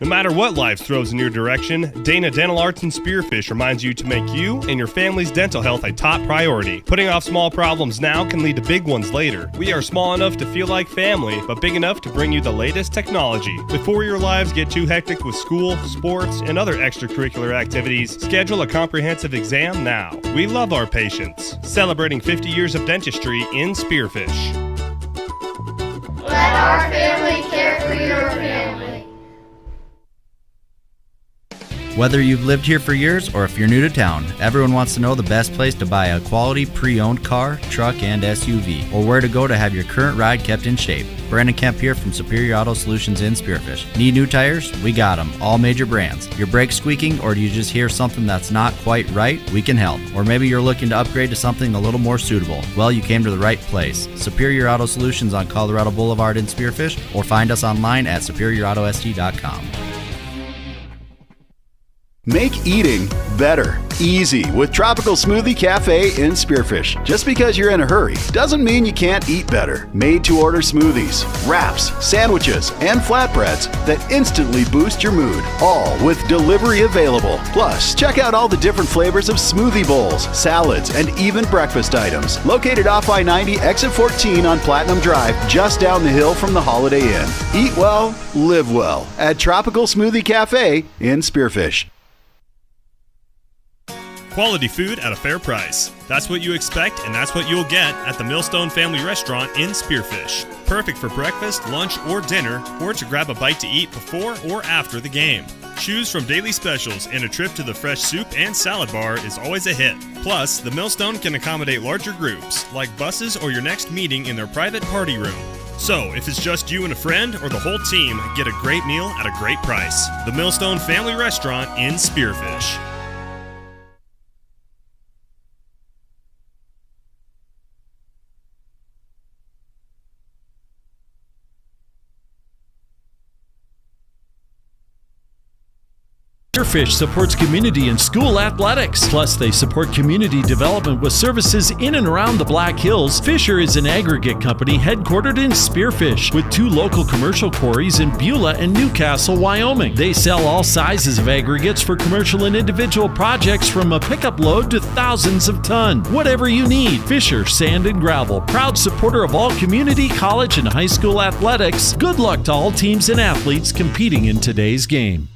No matter what life throws in your direction, Dana Dental Arts and Spearfish reminds you to make you and your family's dental health a top priority. Putting off small problems now can lead to big ones later. We are small enough to feel like family, but big enough to bring you the latest technology. Before your lives get too hectic with school, sports, and other extracurricular activities, schedule a comprehensive exam now. We love our patients. Celebrating 50 years of dentistry in Spearfish. Let our family care for your family. Whether you've lived here for years or if you're new to town, everyone wants to know the best place to buy a quality pre-owned car, truck, and SUV, or where to go to have your current ride kept in shape. Brandon Kemp here from Superior Auto Solutions in Spearfish. Need new tires? We got them, all major brands. Your brakes squeaking, or do you just hear something that's not quite right? We can help. Or maybe you're looking to upgrade to something a little more suitable. Well, you came to the right place. Superior Auto Solutions on Colorado Boulevard in Spearfish, or find us online at superiorautost.com. Make eating better, easy with Tropical Smoothie Cafe in Spearfish. Just because you're in a hurry doesn't mean you can't eat better. Made-to-order smoothies, wraps, sandwiches, and flatbreads that instantly boost your mood, all with delivery available. Plus, check out all the different flavors of smoothie bowls, salads, and even breakfast items. Located off I-90, exit 14 on Platinum Drive, just down the hill from the Holiday Inn. Eat well, live well at Tropical Smoothie Cafe in Spearfish. Quality food at a fair price. That's what you expect, and that's what you'll get at the Millstone Family Restaurant in Spearfish. Perfect for breakfast, lunch, or dinner, or to grab a bite to eat before or after the game. Choose from daily specials, and a trip to the fresh soup and salad bar is always a hit. Plus, the Millstone can accommodate larger groups, like buses or your next meeting in their private party room. So, if it's just you and a friend or the whole team, get a great meal at a great price. The Millstone Family Restaurant in Spearfish. Spearfish supports community and school athletics. Plus, they support community development with services in and around the Black Hills. Fisher is an aggregate company headquartered in Spearfish with 2 local commercial quarries in Beulah and Newcastle, Wyoming. They sell all sizes of aggregates for commercial and individual projects from a pickup load to thousands of tons. Whatever you need, Fisher Sand and Gravel, proud supporter of all community, college, and high school athletics. Good luck to all teams and athletes competing in today's game.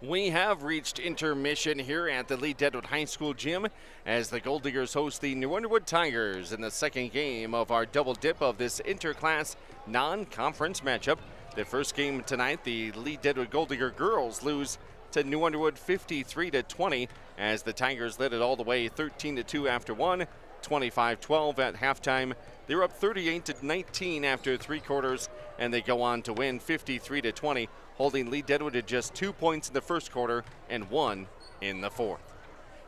We have reached intermission here at the Lead-Deadwood High School gym as the Golddiggers host the New Underwood Tigers in the second game of our double dip of this interclass non-conference matchup. The first game tonight, the Lead-Deadwood Golddigger girls lose to New Underwood 53-20 as the Tigers led it all the way 13-2 after one, 25-12 at halftime. They were up 38-19 after 3 quarters, and they go on to win 53-20, holding Lead-Deadwood to just 2 points in the first quarter and 1 in the fourth.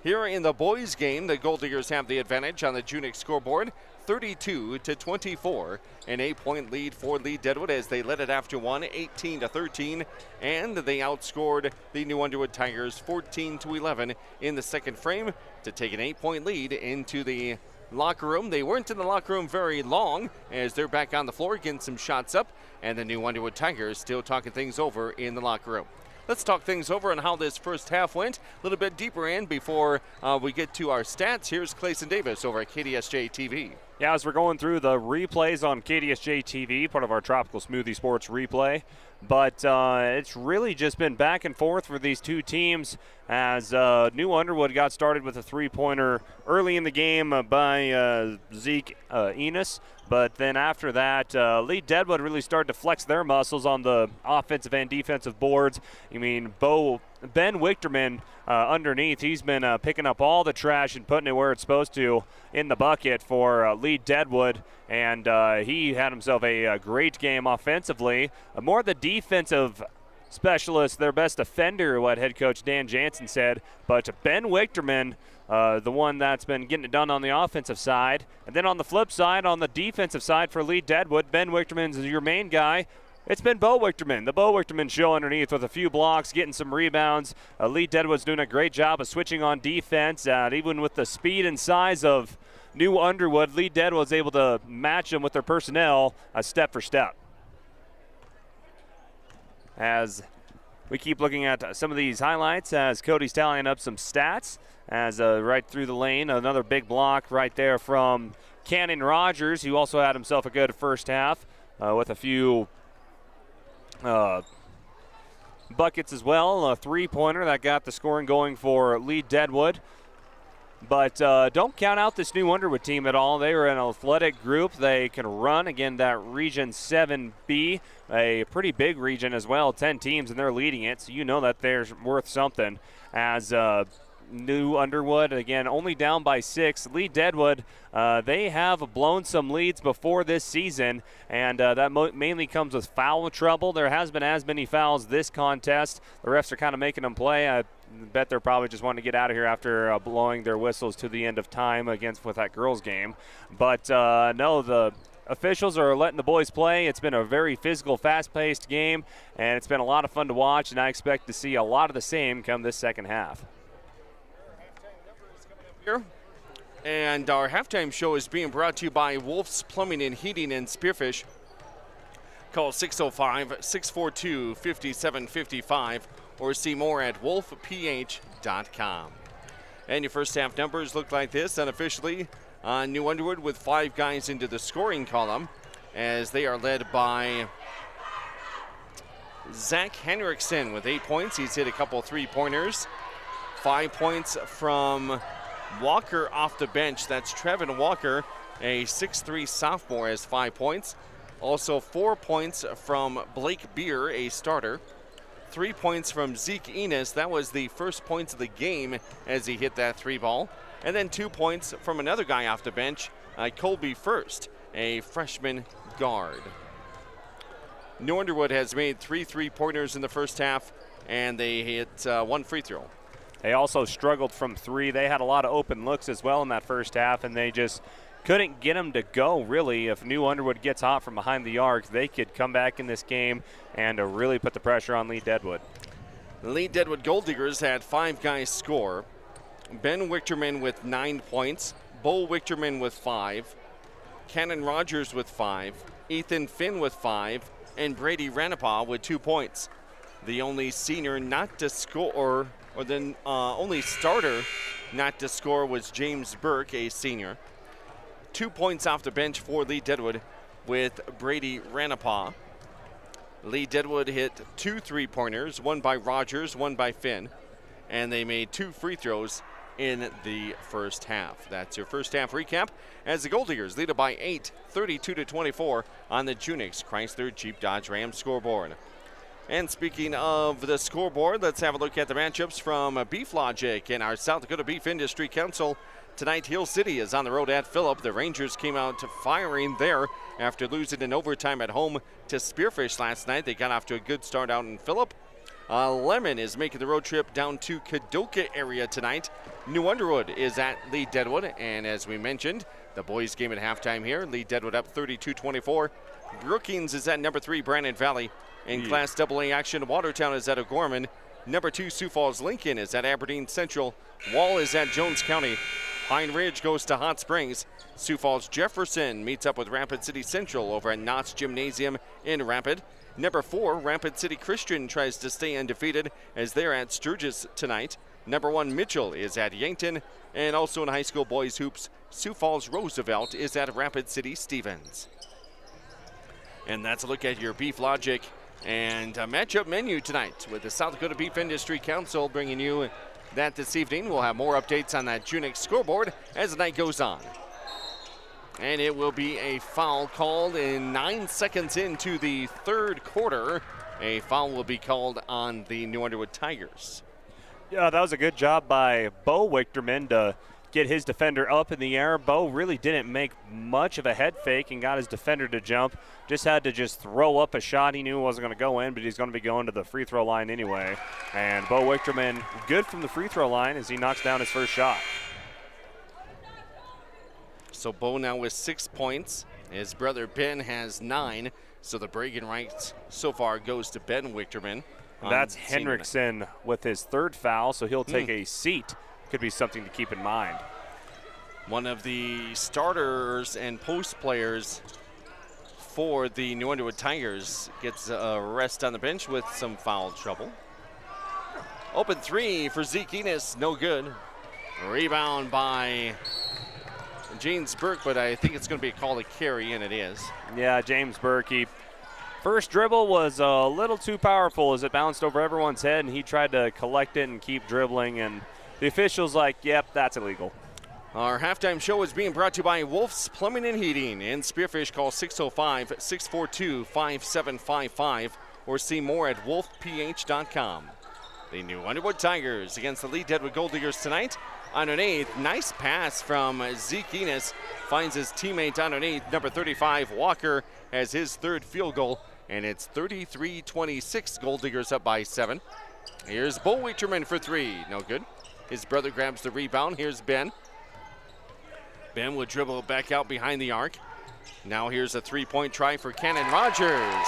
Here in the boys game, the Golddiggers have the advantage on the Junix scoreboard, 32-24. An 8-point lead for Lead-Deadwood as they led it after one, 18-13, and they outscored the New Underwood Tigers 14-11 in the second frame to take an 8-point lead into the locker room. They weren't in the locker room very long as they're back on the floor getting some shots up, and the New Underwood Tigers still talking things over in the locker room. Let's talk things over on how this first half went. A little bit deeper in before we get to our stats. Here's Clayson Davis over at KDSJ-TV. Yeah, as we're going through the replays on KDSJ-TV, part of our Tropical Smoothie Sports replay. But it's really just been back and forth for these two teams as New Underwood got started with a three-pointer early in the game by Zeke Enos. But then after that, Lead-Deadwood really started to flex their muscles on the offensive and defensive boards. I mean, Ben Wichterman underneath, he's been picking up all the trash and putting it where it's supposed to in the bucket for Lead-Deadwood. And he had himself a great game offensively. More the defensive specialist, their best offender, what head coach Dan Jansen said. But Ben Wichterman, the one that's been getting it done on the offensive side. And then on the flip side, on the defensive side for Lead-Deadwood, Ben Wichterman's your main guy. It's been Bo Wichterman, the Bo Wichterman show underneath with a few blocks, getting some rebounds. Lead-Deadwood's doing a great job of switching on defense. Even with the speed and size of New Underwood, Lead-Deadwood's able to match them with their personnel step for step. As we keep looking at some of these highlights, as Cody's tallying up some stats, as right through the lane, another big block right there from Cannon Rogers, who also had himself a good first half with a few buckets as well. A three-pointer that got the scoring going for Lead-Deadwood. But don't count out this New Underwood team at all. They are an athletic group. They can run. Again, that Region 7B, a pretty big region as well, 10 teams, and they're leading it. So you know that they're worth something. As New Underwood, again, only down by 6. Lead-Deadwood, they have blown some leads before this season, and that mainly comes with foul trouble. There has been as many fouls this contest. The refs are kind of making them play. I bet they're probably just wanting to get out of here after blowing their whistles to the end of time with that girls' game. But no, the officials are letting the boys play. It's been a very physical, fast-paced game, and it's been a lot of fun to watch, and I expect to see a lot of the same come this second half. Here. And our halftime show is being brought to you by Wolf's Plumbing and Heating in Spearfish. Call 605-642-5755 or see more at wolfph.com. And your first half numbers look like this unofficially. New Underwood with 5 guys into the scoring column as they are led by Zach Henriksen with 8 points. He's hit a couple 3-pointers. 5 points from Walker off the bench. That's Trevin Walker, a 6'3 sophomore, has 5 points. Also 4 points from Blake Beer, a starter. 3 points from Zeke Enos. That was the first points of the game as he hit that 3-ball. And then 2 points from another guy off the bench, Colby First, a freshman guard. New Underwood has made 3 3-pointers in the first half, and they hit 1 free throw. They also struggled from 3. They had a lot of open looks as well in that first half, and they just couldn't get them to go, really. If New Underwood gets hot from behind the arc, they could come back in this game and really put the pressure on Lead-Deadwood. Lead-Deadwood Golddiggers had 5 guys score. Ben Wichterman with 9 points, Bo Wichterman with 5, Cannon Rogers with 5, Ethan Finn with 5, and Brady Ranapa with 2 points. The only senior not to score, or the only starter not to score, was James Burke, a senior. 2 points off the bench for Lead-Deadwood with Brady Ranapa. Lead-Deadwood hit 2 3-pointers, one by Rogers, one by Finn, and they made 2 free throws in the first half. That's your first half recap as the Golddiggers lead it by 8, 32-24 on the Junix Chrysler Jeep Dodge Ram scoreboard. And speaking of the scoreboard, let's have a look at the matchups from Beef Logic and our South Dakota Beef Industry Council. Tonight, Hill City is on the road at Phillip. The Rangers came out to firing there after losing in overtime at home to Spearfish last night. They got off to a good start out in Phillip. Lemon is making the road trip down to Kadoka area tonight. New Underwood is at Lead-Deadwood, and as we mentioned, The boys game at halftime here. Lead-Deadwood up 32-24. Brookings is at number 3, Brandon Valley. In Class AA action, Watertown is at O'Gorman. Number 2, Sioux Falls Lincoln is at Aberdeen Central. Wall is at Jones County. Pine Ridge goes to Hot Springs. Sioux Falls Jefferson meets up with Rapid City Central over at Knott's Gymnasium in Rapid. Number 4, Rapid City Christian tries to stay undefeated as they're at Sturgis tonight. Number 1, Mitchell is at Yankton. And also in high school boys hoops, Sioux Falls Roosevelt is at Rapid City Stevens. And that's a look at your Beef Logic and matchup menu tonight with the South Dakota Beef Industry Council bringing you that this evening. We'll have more updates on that Junix scoreboard as the night goes on. And it will be a foul called in 9 seconds into the third quarter. A foul will be called on the New Underwood Tigers. Yeah, that was a good job by Bo Wichterman to get his defender up in the air. Bo really didn't make much of a head fake and got his defender to jump. Just had to throw up a shot. He knew it wasn't going to go in, but he's going to be going to the free throw line anyway. And Bo Wichterman good from the free throw line as he knocks down his first shot. So Bo now with 6 points. His brother Ben has 9. So the bragging rights so far goes to Ben Wichterman. That's Henriksen with his third foul, so he'll take a seat. Could be something to keep in mind. One of the starters and post players for the New Underwood Tigers gets a rest on the bench with some foul trouble. Open 3 for Zeke Enos, no good. Rebound by James Burke, but I think it's going to be a call to carry, and it is. Yeah, James Burke. First dribble was a little too powerful as it bounced over everyone's head, and he tried to collect it and keep dribbling, and the official's like, yep, that's illegal. Our halftime show is being brought to you by Wolf's Plumbing and Heating. In Spearfish, call 605-642-5755 or see more at wolfph.com. The New Underwood Tigers against the Lead-Deadwood Golddiggers tonight. Underneath, nice pass from Zeke Enos. Finds his teammate underneath. Number 35, Walker, has his third field goal. And it's 33-26, Golddiggers up by 7. Here's Bo Wichterman for 3, no good. His brother grabs the rebound. Here's Ben. Ben will dribble back out behind the arc. Now here's a three-point try for Cannon Rogers.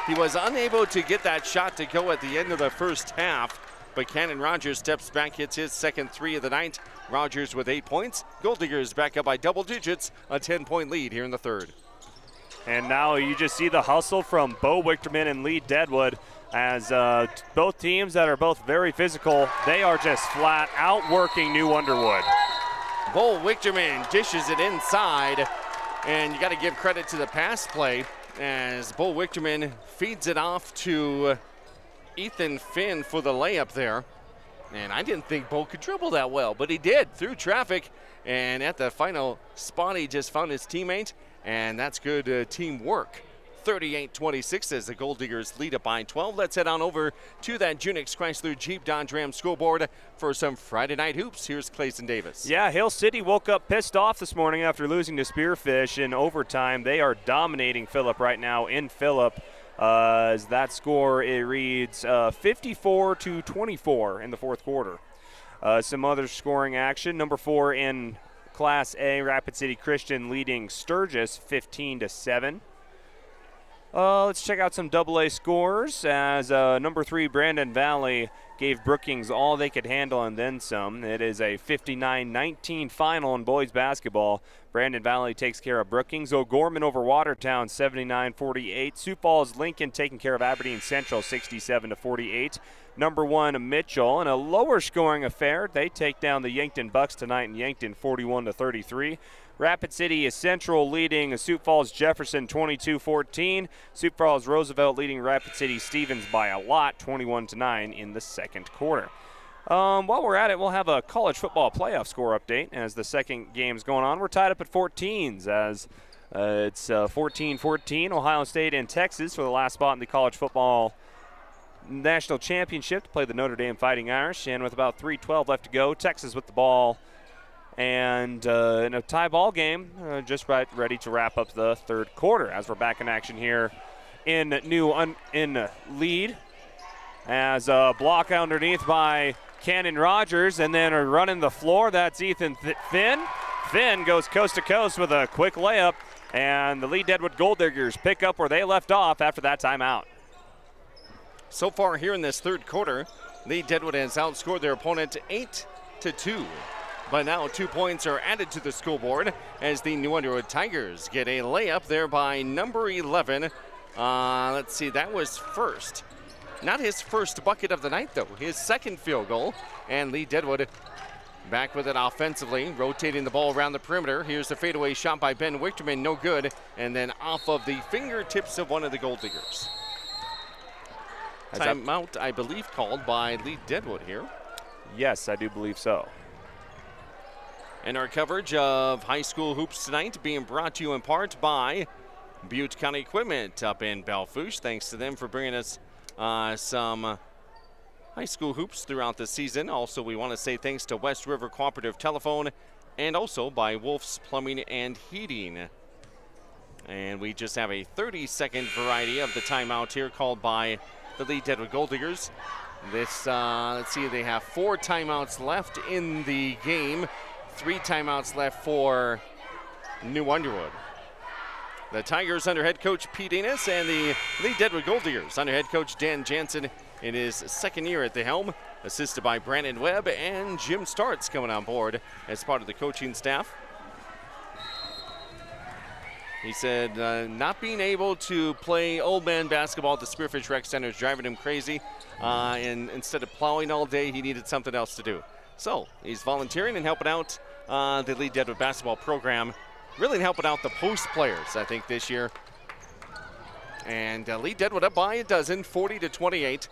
He was unable to get that shot to go at the end of the first half, but Cannon Rogers steps back, hits his second 3 of the night. Rogers with 8 points. Golddiggers back up by double digits, a 10-point lead here in the third. And now you just see the hustle from Bo Wichterman and Lead-Deadwood as both teams that are both very physical, they are just flat out working New Underwood. Bo Wichterman dishes it inside, and you got to give credit to the pass play as Bo Wichterman feeds it off to Ethan Finn for the layup there. And I didn't think Bo could dribble that well, but he did through traffic. And at the final spot, he just found his teammate, and that's good teamwork. 38-26 as the Golddiggers lead it by 12. Let's head on over to that Junix Chrysler Jeep Dodge Ram scoreboard for some Friday night hoops. Here's Clayton Davis. Yeah, Hill City woke up pissed off this morning after losing to Spearfish in overtime. They are dominating Phillip right now in Phillip. As that score, it reads 54-24 in the fourth quarter. Some other scoring action. Number 4 in Class A, Rapid City Christian leading Sturgis 15-7. Let's check out some AA scores as number 3 Brandon Valley gave Brookings all they could handle and then some. It is a 59-19 final in boys basketball. Brandon Valley takes care of Brookings. O'Gorman over Watertown 79-48. Sioux Falls Lincoln taking care of Aberdeen Central 67-48. Number 1 Mitchell in a lower scoring affair. They take down the Yankton Bucks tonight in Yankton 41-33. Rapid City is Central leading Sioux Falls Jefferson 22-14. Sioux Falls Roosevelt leading Rapid City Stevens by a lot 21-9 in the second quarter. While we're at it, we'll have a college football playoff score update as the second game's going on. We're tied up at 14s as it's 14-14. Ohio State and Texas for the last spot in the college football national championship to play the Notre Dame Fighting Irish. And with about 3:12 left to go, Texas with the ball. And in a tie ball game, just ready to wrap up the third quarter as we're back in action here in lead. As a block underneath by Cannon Rogers, and then running the floor, that's Ethan Finn. Finn goes coast to coast with a quick layup, and the Lead-Deadwood Golddiggers pick up where they left off after that timeout. So far here in this third quarter, Lead-Deadwood has outscored their opponent 8-2. But now 2 points are added to the scoreboard as the New Underwood Tigers get a layup there by number 11. Let's see, that was first. Not his first bucket of the night, though. His second field goal. And Lead-Deadwood back with it offensively, rotating the ball around the perimeter. Here's the fadeaway shot by Ben Wichterman, no good. And then off of the fingertips of one of the Golddiggers. Timeout, I believe, called by Lead-Deadwood here. Yes, I do believe so. And our coverage of high school hoops tonight being brought to you in part by Butte County Equipment up in Belfouche. Thanks to them for bringing us some high school hoops throughout the season. Also, we want to say thanks to West River Cooperative Telephone and also by Wolf's Plumbing and Heating. And we just have a 30-second variety of the timeout here called by the Lead-Deadwood Golddiggers. This, let's see, they have 4 timeouts left in the game. 3 timeouts left for New Underwood. The Tigers under head coach Pete Enos and the Lead-Deadwood Golddiggers under head coach Dan Jansen in his second year at the helm, assisted by Brandon Webb and Jim Starts coming on board as part of the coaching staff. He said not being able to play old man basketball at the Spearfish Rec Center is driving him crazy. And instead of plowing all day, he needed something else to do. So he's volunteering and helping out the Lead-Deadwood basketball program, really helping out the post players, I think, this year. And Lead-Deadwood up by a dozen, 40-28,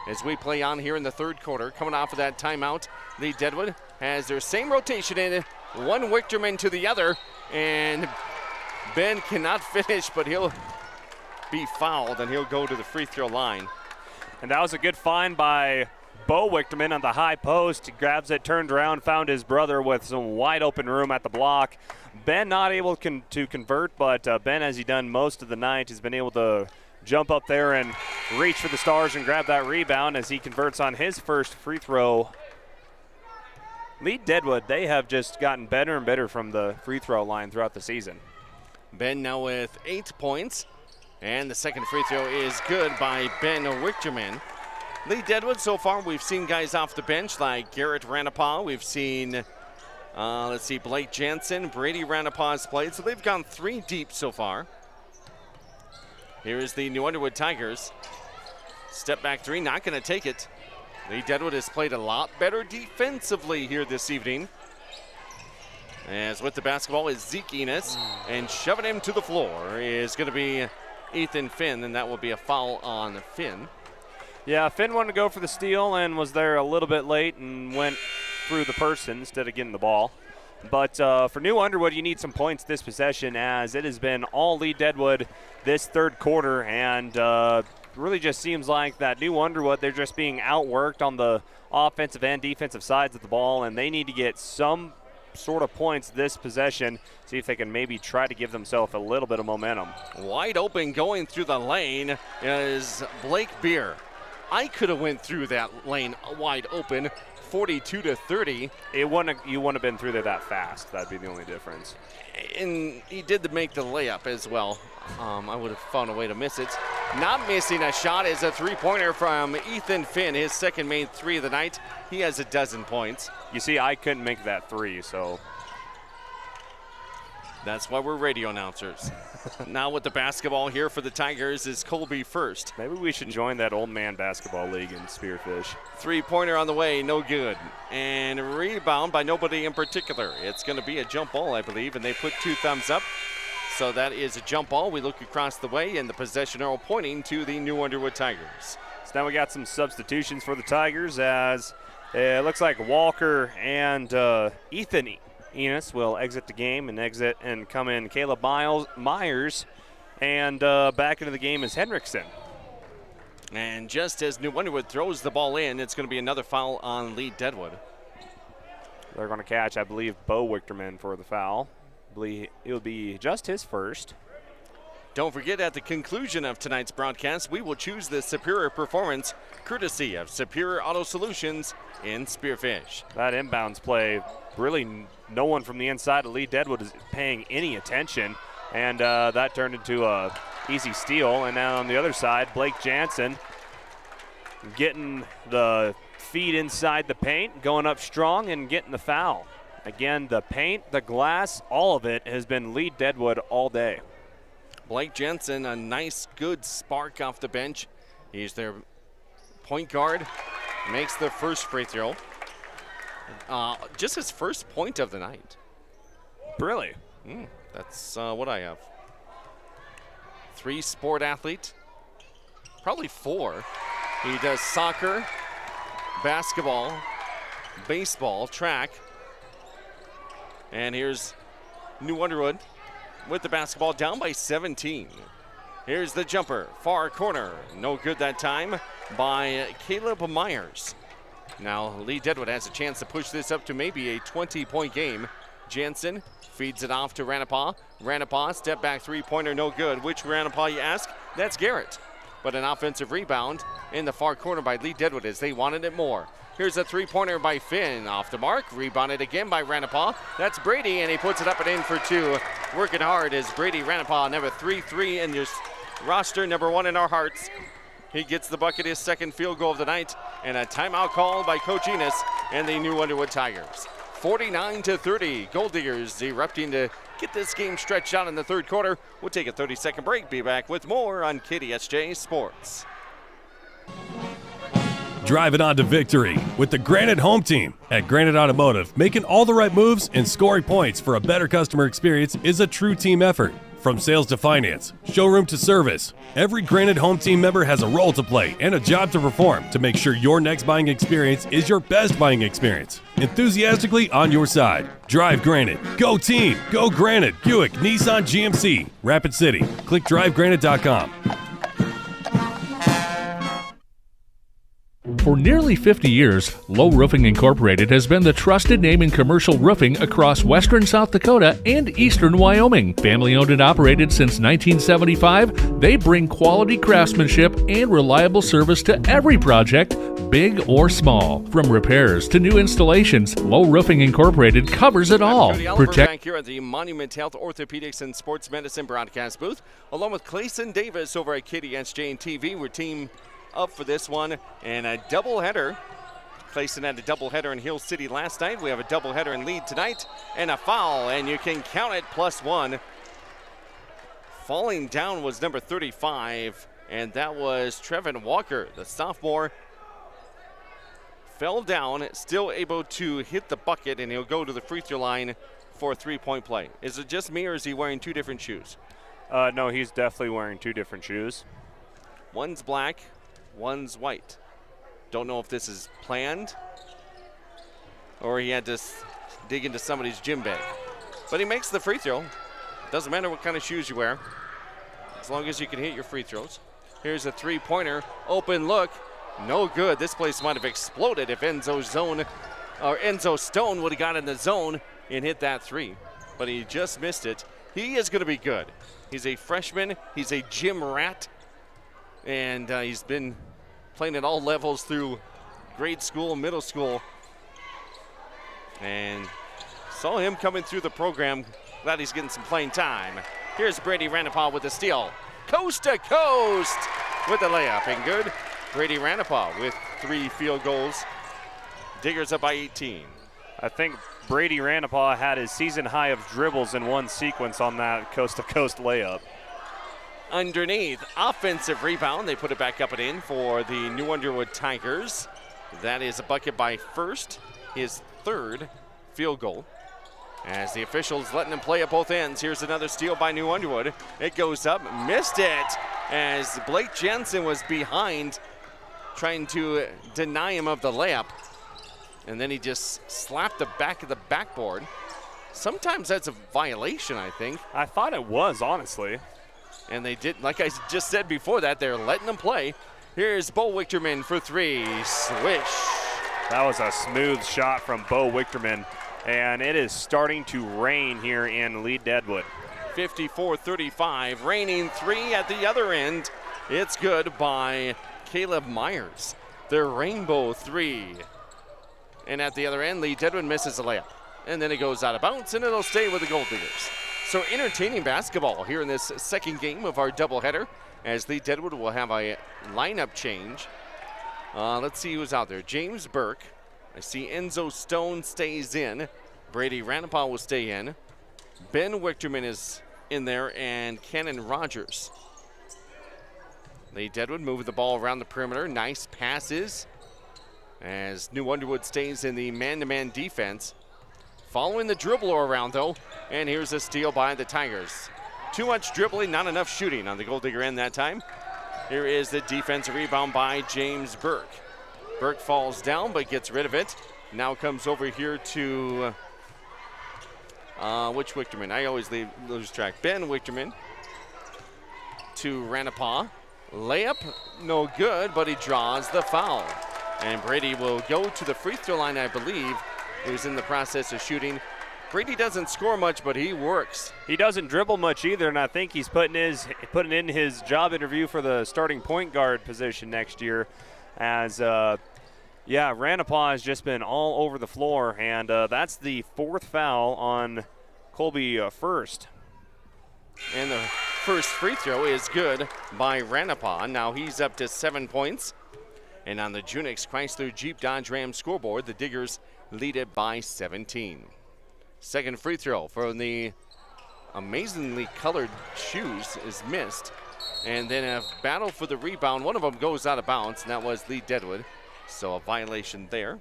as we play on here in the third quarter. Coming off of that timeout, Lead-Deadwood has their same rotation in, one Wichterman to the other, and Ben cannot finish, but he'll be fouled, and he'll go to the free throw line. And that was a good find by Bo Wichterman on the high post. He grabs it, turned around, found his brother with some wide open room at the block. Ben not able to convert, but Ben, as he done most of the night, has been able to jump up there and reach for the stars and grab that rebound as he converts on his first free throw. Lead-Deadwood, they have just gotten better and better from the free throw line throughout the season. Ben now with 8 points, and the second free throw is good by Ben Wichterman. Lead-Deadwood, so far we've seen guys off the bench like Garrett Ranapah. We've seen, let's see, Blake Jansen, Brady Ranapah's played. So they've gone 3 deep so far. Here is the New Underwood Tigers. Step back 3, not going to take it. Lead-Deadwood has played a lot better defensively here this evening. As with the basketball is Zeke Enos, and shoving him to the floor is going to be Ethan Finn, and that will be a foul on Finn. Yeah, Finn wanted to go for the steal and was there a little bit late and went through the person instead of getting the ball. But for New Underwood, you need some points this possession, as it has been all Lead-Deadwood this third quarter, and really just seems like that New Underwood, they're just being outworked on the offensive and defensive sides of the ball, and they need to get some sort of points this possession, see if they can maybe try to give themselves a little bit of momentum. Wide open going through the lane is Blake Beer. I could have went through that lane wide open, 42-30. You wouldn't have been through there that fast. That'd be the only difference. And he did make the layup as well. I would have found a way to miss it. Not missing a shot is a three-pointer from Ethan Finn, his second made 3 of the night. He has a dozen points. You see, I couldn't make that 3, so that's why we're radio announcers. Now with the basketball here for the Tigers is Colby First. Maybe we should join that old man basketball league in Spearfish. Three-pointer on the way, no good. And rebound by nobody in particular. It's going to be a jump ball, I believe, and they put 2 thumbs up. So that is a jump ball. We look across the way, and the possession arrow pointing to the New Underwood Tigers. So now we got some substitutions for the Tigers, as it looks like Walker and Ethan Enos will exit the game and come in Caleb Myers, and back into the game is Henriksen. And just as New Underwood throws the ball in, it's going to be another foul on Lead-Deadwood. They're going to catch, I believe, Bo Wichterman for the foul. I believe it will be just his first. Don't forget, at the conclusion of tonight's broadcast, we will choose the superior performance courtesy of Superior Auto Solutions in Spearfish. That inbounds play, really no one from the inside of Lead-Deadwood is paying any attention, and that turned into a easy steal. And now on the other side, Blake Jansen getting the feed inside the paint, going up strong and getting the foul. Again, the paint, the glass, all of it has been Lead-Deadwood all day. Blake Jensen, a nice, good spark off the bench. He's their point guard, makes the first free throw. Just his first point of the night. Really? That's what I have. 3 sport athlete, probably 4. He does soccer, basketball, baseball, track. And here's New Underwood with the basketball, down by 17. Here's the jumper, far corner. No good that time by Caleb Myers. Now Lead-Deadwood has a chance to push this up to maybe a 20-point game. Jansen feeds it off to Ranapa. Ranapa, step back three-pointer, no good. Which Ranapa, you ask? That's Garrett. But an offensive rebound in the far corner by Lead-Deadwood as they wanted it more. Here's a three-pointer by Finn, off the mark, rebounded again by Ranapa. That's Brady, and he puts it up and in for 2. Working hard is Brady Ranapa, number 3 in your roster, number 1 in our hearts. He gets the bucket, his second field goal of the night, and a timeout called by Coach Enos and the New Underwood Tigers. 49-30, Golddiggers erupting to get this game stretched out in the third quarter. We'll take a 30-second break, be back with more on KDSJ Sports. Drive it on to victory with the Granite Home Team. At Granite Automotive, making all the right moves and scoring points for a better customer experience is a true team effort. From sales to finance, showroom to service, every Granite Home Team member has a role to play and a job to perform to make sure your next buying experience is your best buying experience. Enthusiastically on your side. Drive Granite. Go team. Go Granite. Buick, Nissan, GMC. Rapid City. Click drivegranite.com. For nearly 50 years, Lowe Roofing Incorporated has been the trusted name in commercial roofing across western South Dakota and eastern Wyoming. Family owned and operated since 1975, they bring quality craftsmanship and reliable service to every project, big or small. From repairs to new installations, Lowe Roofing Incorporated covers it all. Cody Oliver back here at the Monument Health Orthopedics and Sports Medicine broadcast booth, along with Clayson Davis over at KDSJ-TV. We're team up for this one, and a doubleheader. Clayson had a doubleheader in Hill City last night. We have a doubleheader in Lead tonight, and a foul, and you can count it, +1. Falling down was number 35, and that was Trevin Walker, the sophomore. Fell down, still able to hit the bucket, and he'll go to the free throw line for a 3-point play. Is it just me, or is he wearing 2 different shoes? No, he's definitely wearing 2 different shoes. One's black, one's white. Don't know if this is planned or he had to dig into somebody's gym bag. But he makes the free throw. Doesn't matter what kind of shoes you wear, as long as you can hit your free throws. Here's a three-pointer, open look, no good. This place might have exploded if Enzo Stone would have got in the zone and hit that 3. But he just missed it. He is going to be good. He's a freshman. He's a gym rat. And he's been playing at all levels through grade school, middle school. And saw him coming through the program. Glad he's getting some playing time. Here's Brady Ranapa with the steal. Coast to coast with the layup, and good. Brady Ranapa with 3 field goals. Diggers up by 18. I think Brady Ranapa had his season high of dribbles in one sequence on that coast-to-coast layup. Underneath, offensive rebound. They put it back up and in for the New Underwood Tigers. That is a bucket by First, his 3rd field goal. As the officials letting him play at both ends. Here's another steal by New Underwood. It goes up, missed it, as Blake Jensen was behind, trying to deny him of the layup. And then he just slapped the back of the backboard. Sometimes that's a violation, I think. I thought it was, honestly. And they did, like I just said before that, they're letting them play. Here's Bo Wichterman for 3. Swish. That was a smooth shot from Bo Wichterman, and it is starting to rain here in Lead-Deadwood. 54-35. Raining three at the other end. It's good by Caleb Myers. Their rainbow three. And at the other end, Lead-Deadwood misses a layup. And then it goes out of bounds, and it'll stay with the Golddiggers. So entertaining basketball here in this second game of our doubleheader, as Lead-Deadwood will have a lineup change. Let's see who's out there. James Burke. I see Enzo Stone stays in. Brady Ranapal will stay in. Ben Wichterman is in there, and Cannon Rogers. Lead-Deadwood moving the ball around the perimeter. Nice passes as New Underwood stays in the man-to-man defense. Following the dribbler around, though, and here's a steal by the Tigers. Too much dribbling, not enough shooting on the Golddigger end that time. Here is the defensive rebound by James Burke. Burke falls down but gets rid of it. Now comes over here to, which Wichterman? I always lose track. Ben Wichterman to Ranapah. Layup, no good, but he draws the foul. And Brady will go to the free throw line, I believe. He was in the process of shooting. Brady doesn't score much, but he works. He doesn't dribble much either, and I think he's putting in his job interview for the starting point guard position next year. As, Ranapah has just been all over the floor, and that's the fourth foul on Colby First. And the first free throw is good by Ranapah. Now he's up to 7 points. And on the Junix Chrysler Jeep Dodge Ram scoreboard, the Diggers lead it by 17. Second free throw from the amazingly colored shoes is missed. And then a battle for the rebound. One of them goes out of bounds, and that was Lead-Deadwood. So a violation there.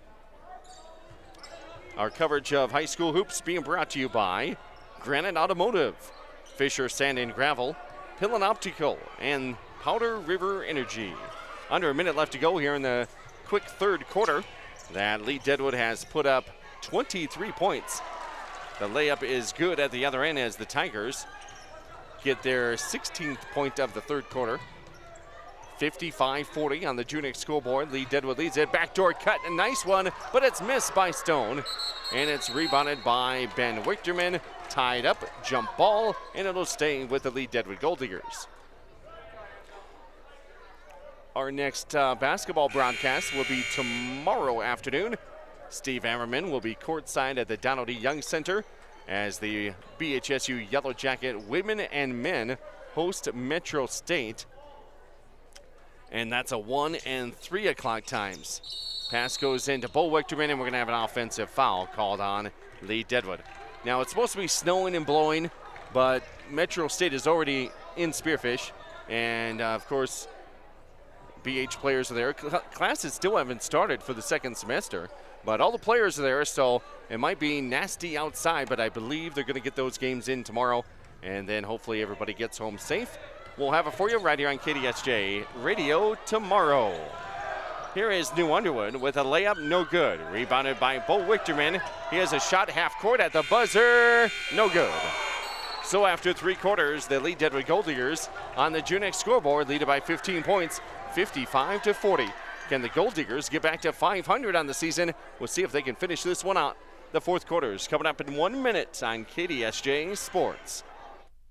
Our coverage of high school hoops being brought to you by Granite Automotive, Fisher Sand and Gravel, Pillen Optical, and Powder River Energy. Under a minute left to go here in the quick third quarter. That Lead-Deadwood has put up 23 points. The layup is good at the other end as the Tigers get their 16th point of the third quarter. 55-40 on the Junix scoreboard. Lead-Deadwood leads it. Backdoor cut, a nice one, but it's missed by Stone. And it's rebounded by Ben Wichterman. Tied up, jump ball, and it'll stay with the Lead-Deadwood Golddiggers. Our next basketball broadcast will be tomorrow afternoon. Steve Ammerman will be courtside at the Donald E. Young Center as the BHSU Yellow Jacket women and men host Metro State. And that's a 1 and 3 o'clock times. Pass goes into Bo Wichterman, and we're going to have an offensive foul called on Lead-Deadwood. Now, it's supposed to be snowing and blowing, but Metro State is already in Spearfish. And, of course, BH players are there. Classes still haven't started for the second semester, but all the players are there, so it might be nasty outside, but I believe they're going to get those games in tomorrow, and then hopefully everybody gets home safe. We'll have it for you right here on KDSJ Radio tomorrow. Here is New Underwood with a layup, no good. Rebounded by Bo Wichterman. He has a shot half court at the buzzer, no good. So after three quarters, the Lead-Deadwood Golddiggers on the Junix scoreboard lead it by 15 points, 55-40. Can the Golddiggers get back to 500 on the season? We'll see if they can finish this one out. The fourth quarter is coming up in 1 minute on KDSJ Sports.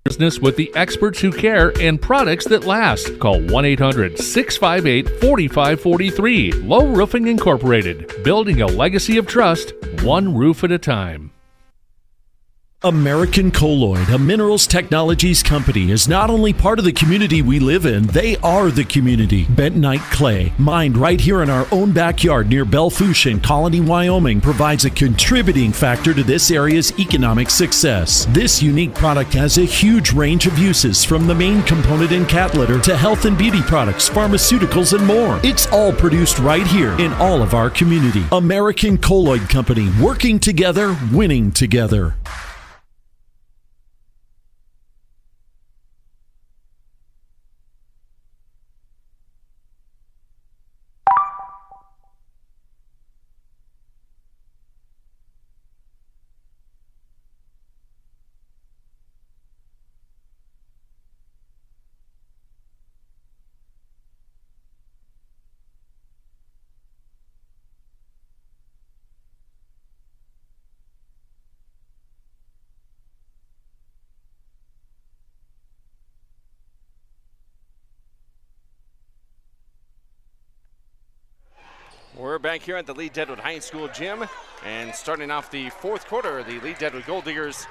Business with the experts who care and products that last. Call 1-800-658-4543. Low Roofing Incorporated. Building a legacy of trust, one roof at a time. American Colloid, a minerals technologies company, is not only part of the community we live in, they are the community. Bentonite clay, mined right here in our own backyard near Belfouche in Colony, Wyoming, provides a contributing factor to this area's economic success. This unique product has a huge range of uses, from the main component in cat litter to health and beauty products, pharmaceuticals, and more. It's all produced right here in all of our community. American Colloid Company, working together, winning together. We're back here at the Lead-Deadwood High School gym, and starting off the fourth quarter, the Lead-Deadwood Golddiggers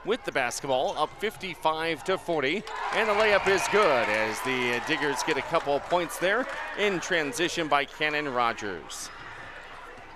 with the basketball, up 55-40, and the layup is good as the Diggers get a couple of points there in transition by Cannon Rogers.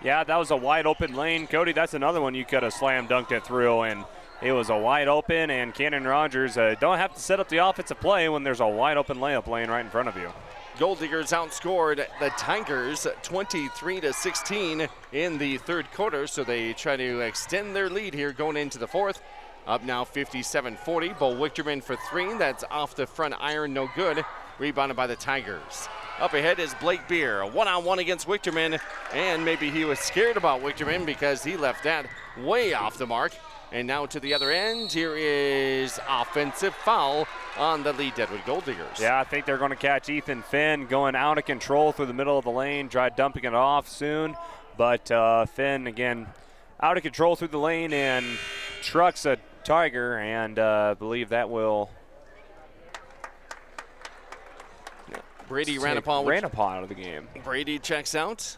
Yeah, that was a wide open lane. Cody, that's another one you could have slam dunked it through, and it was a wide open, and Cannon Rogers don't have to set up the offensive play when there's a wide open layup laying right in front of you. Golddiggers outscored the Tigers 23-16 in the third quarter, so they try to extend their lead here going into the fourth. Up now 57-40. Bo Wichterman for three. That's off the front iron, no good. Rebounded by the Tigers. Up ahead is Blake Beer, a one-on-one against Wichterman, and maybe he was scared about Wichterman because he left that way off the mark. And now to the other end, here is offensive foul on the Lead-Deadwood Golddiggers. Yeah, I think they're going to catch Ethan Finn going out of control through the middle of the lane, try dumping it off soon. But Finn, again, out of control through the lane and trucks a Tiger, and I believe that will Brady Ranapon out of the game. Brady checks out.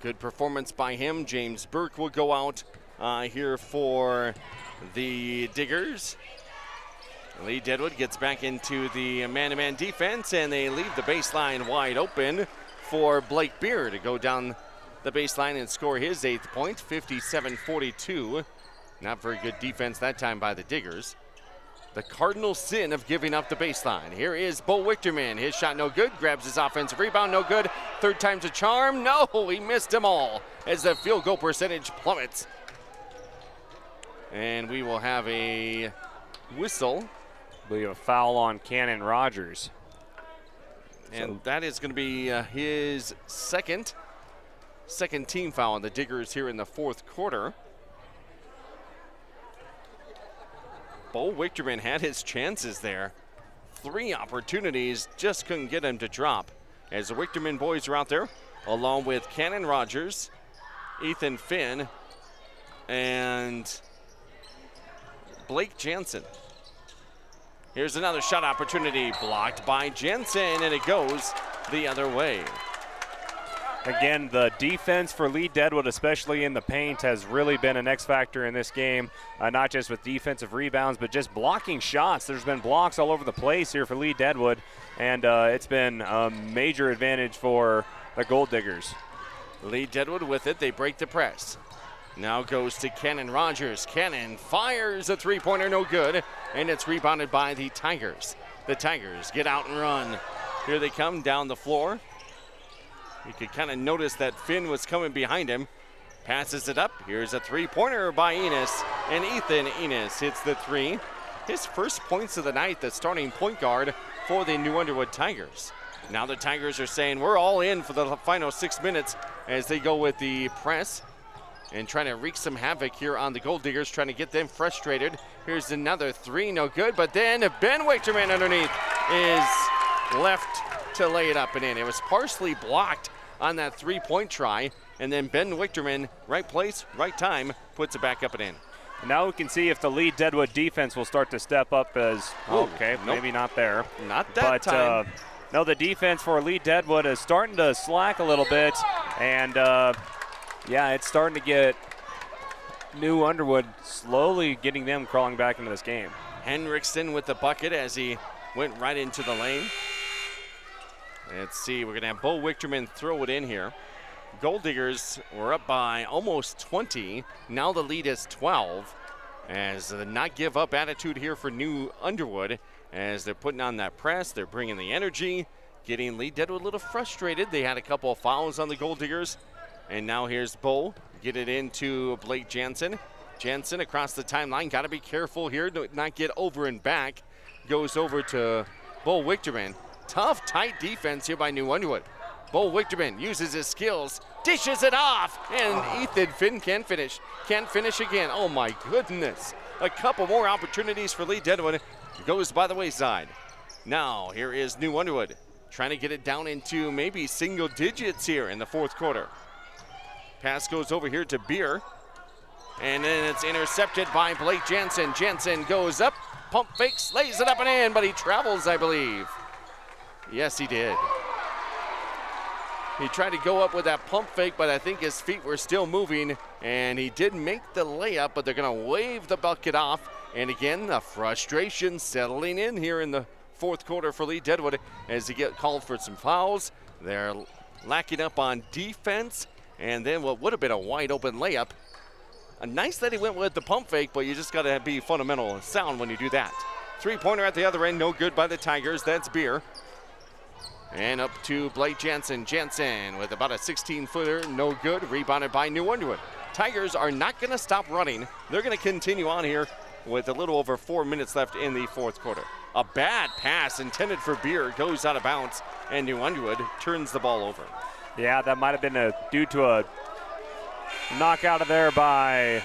Good performance by him. James Burke will go out here for the Diggers. Lead-Deadwood gets back into the man-to-man defense, and they leave the baseline wide open for Blake Beer to go down the baseline and score his 8th point, 57-42. Not very good defense that time by the Diggers. The cardinal sin of giving up the baseline. Here is Bo Wichterman. His shot no good. Grabs his offensive rebound, no good. Third time's a charm. No, he missed them all as the field goal percentage plummets. And we will have a whistle. I believe a foul on Cannon Rogers. And that is going to be his second team foul on the Diggers here in the fourth quarter. Bo Wichterman had his chances there. 3 opportunities, just couldn't get him to drop. As the Wichterman boys are out there, along with Cannon Rogers, Ethan Finn, and Blake Jansen. Here's another shot opportunity, blocked by Jansen, and it goes the other way. Again, the defense for Lead-Deadwood, especially in the paint, has really been an X factor in this game, not just with defensive rebounds, but just blocking shots. There's been blocks all over the place here for Lead-Deadwood, and it's been a major advantage for the Golddiggers. Lead-Deadwood with it, they break the press. Now goes to Cannon Rogers. Cannon fires a three-pointer, no good, and it's rebounded by the Tigers. The Tigers get out and run. Here they come down the floor. You could kind of notice that Finn was coming behind him. Passes it up. Here's a three-pointer by Enos, and Ethan Enos hits the three. His first points of the night, the starting point guard for the New Underwood Tigers. Now the Tigers are saying we're all in for the final 6 minutes as they go with the press and trying to wreak some havoc here on the Golddiggers, trying to get them frustrated. Here's another three, no good, but then Ben Wichterman underneath is left to lay it up and in. It was partially blocked on that three-point try, and then Ben Wichterman, right place, right time, puts it back up and in. Now we can see if the Lead-Deadwood defense will start to step up as, okay, nope. Maybe not there. Not that time. No, the defense for Lead-Deadwood is starting to slack a little bit, and yeah, it's starting to get New Underwood slowly getting them crawling back into this game. Hendrickson with the bucket as he went right into the lane. Let's see, we're going to have Bo Wichterman throw it in here. Golddiggers were up by almost 20. Now the lead is 12 as the not give up attitude here for New Underwood as they're putting on that press. They're bringing the energy, getting Lead-Deadwood a little frustrated. They had a couple of fouls on the Golddiggers. And now here's Bo, get it into Blake Jansen. Jansen across the timeline, got to be careful here to not get over and back. Goes over to Bo Wichterman. Tough, tight defense here by New Underwood. Bo Wichterman uses his skills, dishes it off, and Ethan Finn can't finish. Can't finish again. Oh my goodness. A couple more opportunities for Lead-Deadwood. Goes by the wayside. Now here is New Underwood trying to get it down into maybe single digits here in the fourth quarter. Pass goes over here to Beer. And then it's intercepted by Blake Jansen. Jansen goes up, pump fakes, lays it up and in, but he travels, I believe. Yes, he did. He tried to go up with that pump fake, but I think his feet were still moving, and he did make the layup, but they're going to wave the bucket off. And again, the frustration settling in here in the fourth quarter for Lead-Deadwood as he get called for some fouls. They're lacking up on defense, and then what would have been a wide open layup. Nice that he went with the pump fake, but you just got to be fundamental and sound when you do that. Three-pointer at the other end, no good by the Tigers. That's Beer. And up to Blake Jansen. Jansen with about a 16-footer, no good. Rebounded by New Underwood. Tigers are not going to stop running. They're going to continue on here with a little over 4 minutes left in the fourth quarter. A bad pass intended for Beer goes out of bounds, and New Underwood turns the ball over. Yeah, that might have been due to a knockout of there by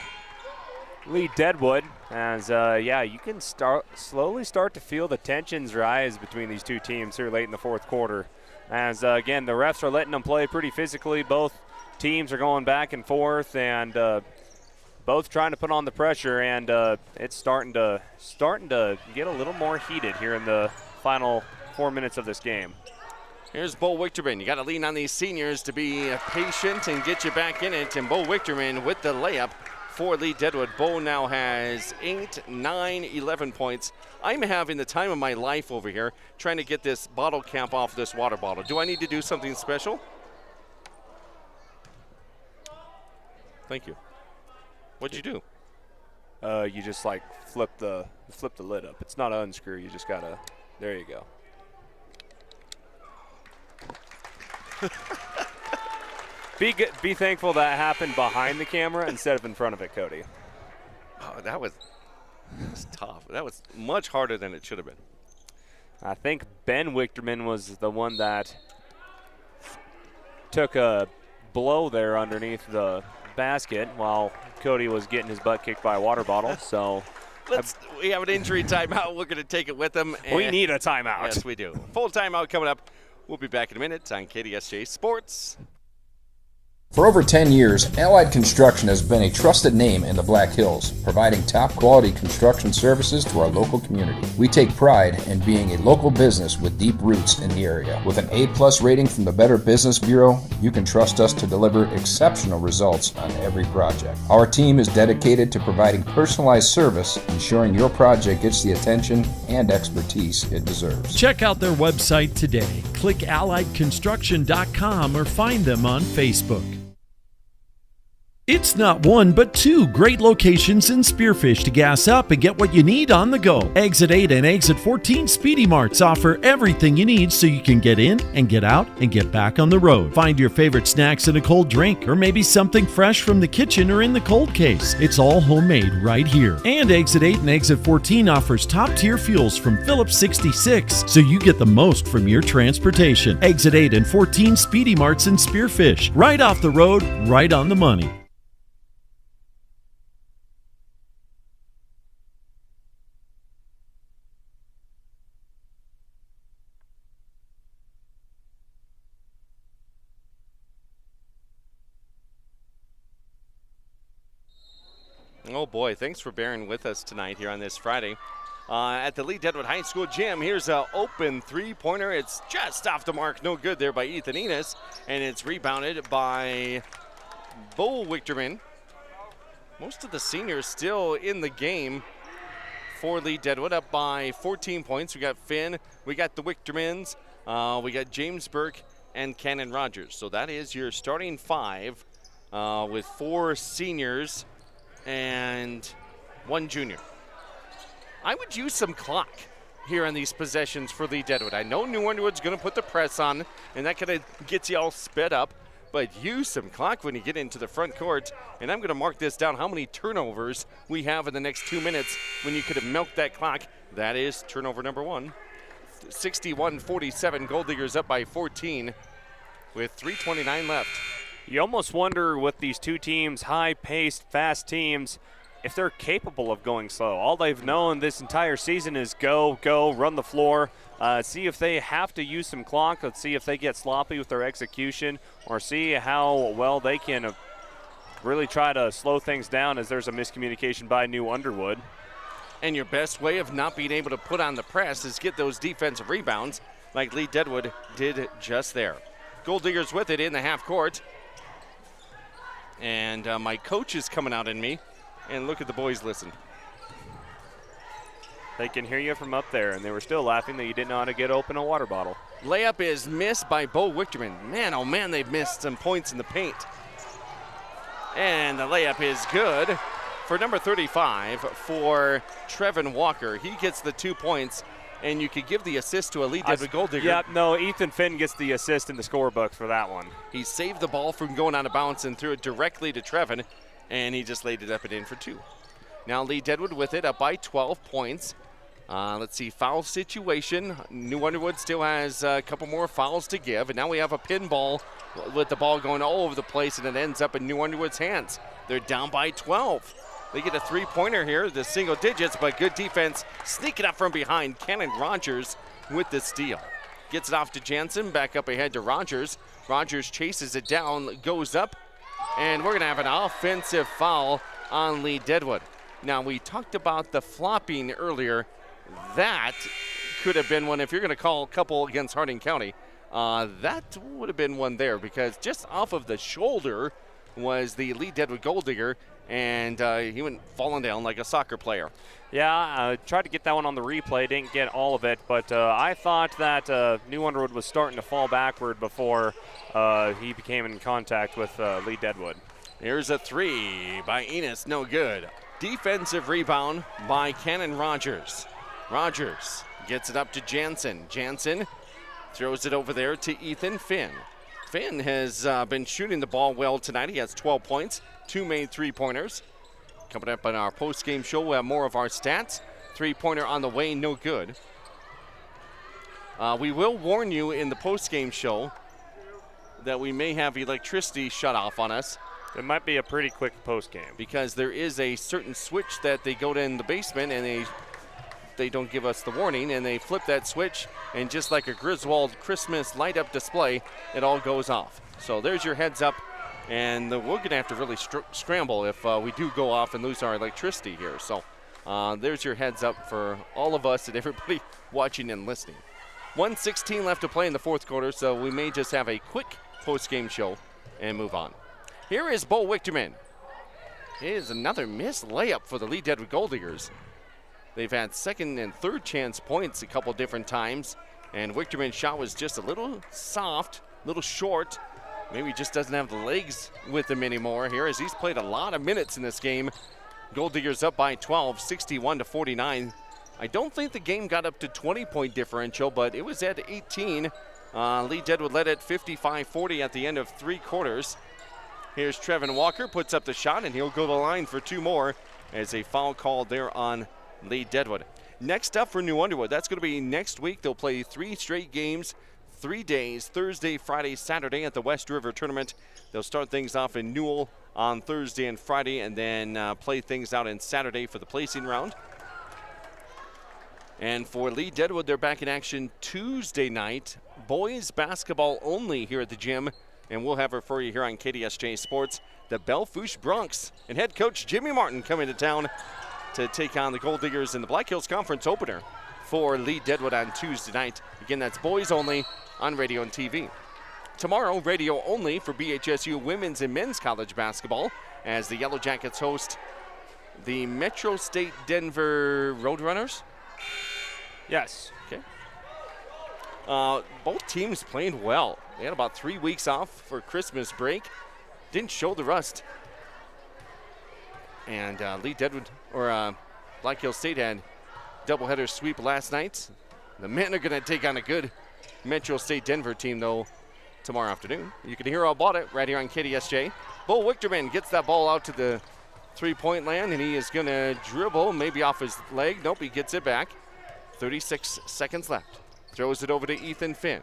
Lead-Deadwood. As, you can slowly start to feel the tensions rise between these two teams here late in the fourth quarter. As, again, the refs are letting them play pretty physically. Both teams are going back and forth, and both trying to put on the pressure, and it's starting to get a little more heated here in the final 4 minutes of this game. Here's Bo Wichterman. You got to lean on these seniors to be patient and get you back in it, and Bo Wichterman with the layup for Lead-Deadwood. Bo now has 8, 9, 11 points. I'm having the time of my life over here trying to get this bottle cap off this water bottle. Do I need to do something special? Thank you. What'd you do? You just flip the lid up. It's not an unscrew. You just gotta. There you go. Be thankful that happened behind the camera instead of in front of it, Cody. Oh, that was tough. That was much harder than it should have been. I think Ben Wichterman was the one that took a blow there underneath the basket while Cody was getting his butt kicked by a water bottle. So we have an injury timeout. We're going to take it with them. We need a timeout. Yes, we do. Full timeout coming up. We'll be back in a minute on KDSJ Sports. For over 10 years, Allied Construction has been a trusted name in the Black Hills, providing top-quality construction services to our local community. We take pride in being a local business with deep roots in the area. With an A+ rating from the Better Business Bureau, you can trust us to deliver exceptional results on every project. Our team is dedicated to providing personalized service, ensuring your project gets the attention and expertise it deserves. Check out their website today. Click alliedconstruction.com or find them on Facebook. It's not one, but two great locations in Spearfish to gas up and get what you need on the go. Exit 8 and Exit 14 Speedy Marts offer everything you need so you can get in and get out and get back on the road. Find your favorite snacks and a cold drink, or maybe something fresh from the kitchen or in the cold case. It's all homemade right here. And Exit 8 and Exit 14 offers top-tier fuels from Phillips 66, so you get the most from your transportation. Exit 8 and 14 Speedy Marts in Spearfish. Right off the road, right on the money. Oh boy, thanks for bearing with us tonight here on this Friday. At the Lead-Deadwood High School gym, here's an open three-pointer. It's just off the mark, no good there by Ethan Enos, and it's rebounded by Bo Wichterman. Most of the seniors still in the game for Lead-Deadwood, up by 14 points. We got Finn, we got the Wichtermans, we got James Burke and Cannon Rogers. So that is your starting five with 4 seniors and 1 junior. I would use some clock here on these possessions for Lead-Deadwood. I know New Underwood's going to put the press on, and that kind of gets you all sped up, but use some clock when you get into the front court. And I'm going to mark this down, how many turnovers we have in the next 2 minutes when you could have milked that clock. That is turnover number 1. 61-47, Golddiggers up by 14 with 3:29 left. You almost wonder with these two teams, high-paced, fast teams, if they're capable of going slow. All they've known this entire season is go, run the floor. See if they have to use some clock. Let's see if they get sloppy with their execution, or see how well they can really try to slow things down as there's a miscommunication by New Underwood. And your best way of not being able to put on the press is get those defensive rebounds like Lead-Deadwood did just there. Golddiggers with it in the half court. And my coach is coming out in me. And look at the boys listen. They can hear you from up there, and they were still laughing that you didn't know how to get open a water bottle. Layup is missed by Bo Wichterman. Man, oh man, they've missed some points in the paint. And the layup is good for number 35 for Trevin Walker. He gets the 2 points, and you could give the assist to a Lead-Deadwood Golddigger. Yeah, no, Ethan Finn gets the assist in the scorebook for that one. He saved the ball from going out of bounds and threw it directly to Trevin, and he just laid it up and in for 2. Now Lead-Deadwood with it, up by 12 points. Let's see, foul situation. New Underwood still has a couple more fouls to give, and now we have a pinball with the ball going all over the place, and it ends up in New Underwood's hands. They're down by 12. They get a 3-pointer here, the single digits, but good defense. Sneaking up from behind, Cannon Rogers with the steal. Gets it off to Jansen, back up ahead to Rogers. Rogers chases it down, goes up, and we're going to have an offensive foul on Lead-Deadwood. Now, we talked about the flopping earlier. That could have been one, if you're going to call a couple against Harding County, that would have been one there, because just off of the shoulder was the Lead-Deadwood Golddigger, and he went falling down like a soccer player. Yeah, I tried to get that one on the replay, didn't get all of it, but I thought that New Underwood was starting to fall backward before he became in contact with Lead-Deadwood. Here's a 3 by Enos, no good. Defensive rebound by Cannon Rogers. Rogers gets it up to Jansen. Jansen throws it over there to Ethan Finn. Finn has been shooting the ball well tonight. He has 12 points, 2 made 3-pointers. Coming up on our post-game show, we'll have more of our stats. 3-pointer on the way, no good. We will warn you in the post-game show that we may have electricity shut off on us. It might be a pretty quick post-game. Because there is a certain switch that they go to in the basement, and they don't give us the warning, and they flip that switch, and just like a Griswold Christmas light-up display, it all goes off. So there's your heads up, and we're going to have to really scramble if we do go off and lose our electricity here. So there's your heads up for all of us and everybody watching and listening. 1:16 left to play in the fourth quarter, so we may just have a quick post-game show and move on. Here is Bo Wichterman. It is another missed layup for the Lead-Deadwood Golddiggers. They've had second and third chance points a couple different times, and Wichterman's shot was just a little soft, a little short. Maybe he just doesn't have the legs with him anymore here, as he's played a lot of minutes in this game. Golddiggers up by 12, 61-49. I don't think the game got up to 20-point differential, but it was at 18. Lead-Deadwood led at 55-40 at the end of 3 quarters. Here's Trevin Walker, puts up the shot, and he'll go to the line for 2 more as a foul called there on Lead-Deadwood. Next up for New Underwood, that's going to be next week. They'll play 3 straight games, 3 days, Thursday, Friday, Saturday at the West River Tournament. They'll start things off in Newell on Thursday and Friday, and then play things out in Saturday for the placing round. And for Lead-Deadwood, they're back in action Tuesday night. Boys basketball only here at the gym, and we'll have her for you here on KDSJ Sports. The Belle-Fourche Broncs and head coach Jimmy Martin coming to town to take on the Golddiggers in the Black Hills Conference opener for Lead-Deadwood on Tuesday night. Again, that's boys only on radio and TV. Tomorrow, radio only for BHSU women's and men's college basketball as the Yellow Jackets host the Metro State Denver Roadrunners. Yes. Okay. Both teams playing well. They had about 3 weeks off for Christmas break. Didn't show the rust. And Lead-Deadwood, or Black Hills State had doubleheader sweep last night. The men are going to take on a good Metro State Denver team, though, tomorrow afternoon. You can hear all about it right here on KDSJ. Bo Wichterman gets that ball out to the three-point land, and he is going to dribble, maybe off his leg. Nope, he gets it back. 36 seconds left. Throws it over to Ethan Finn.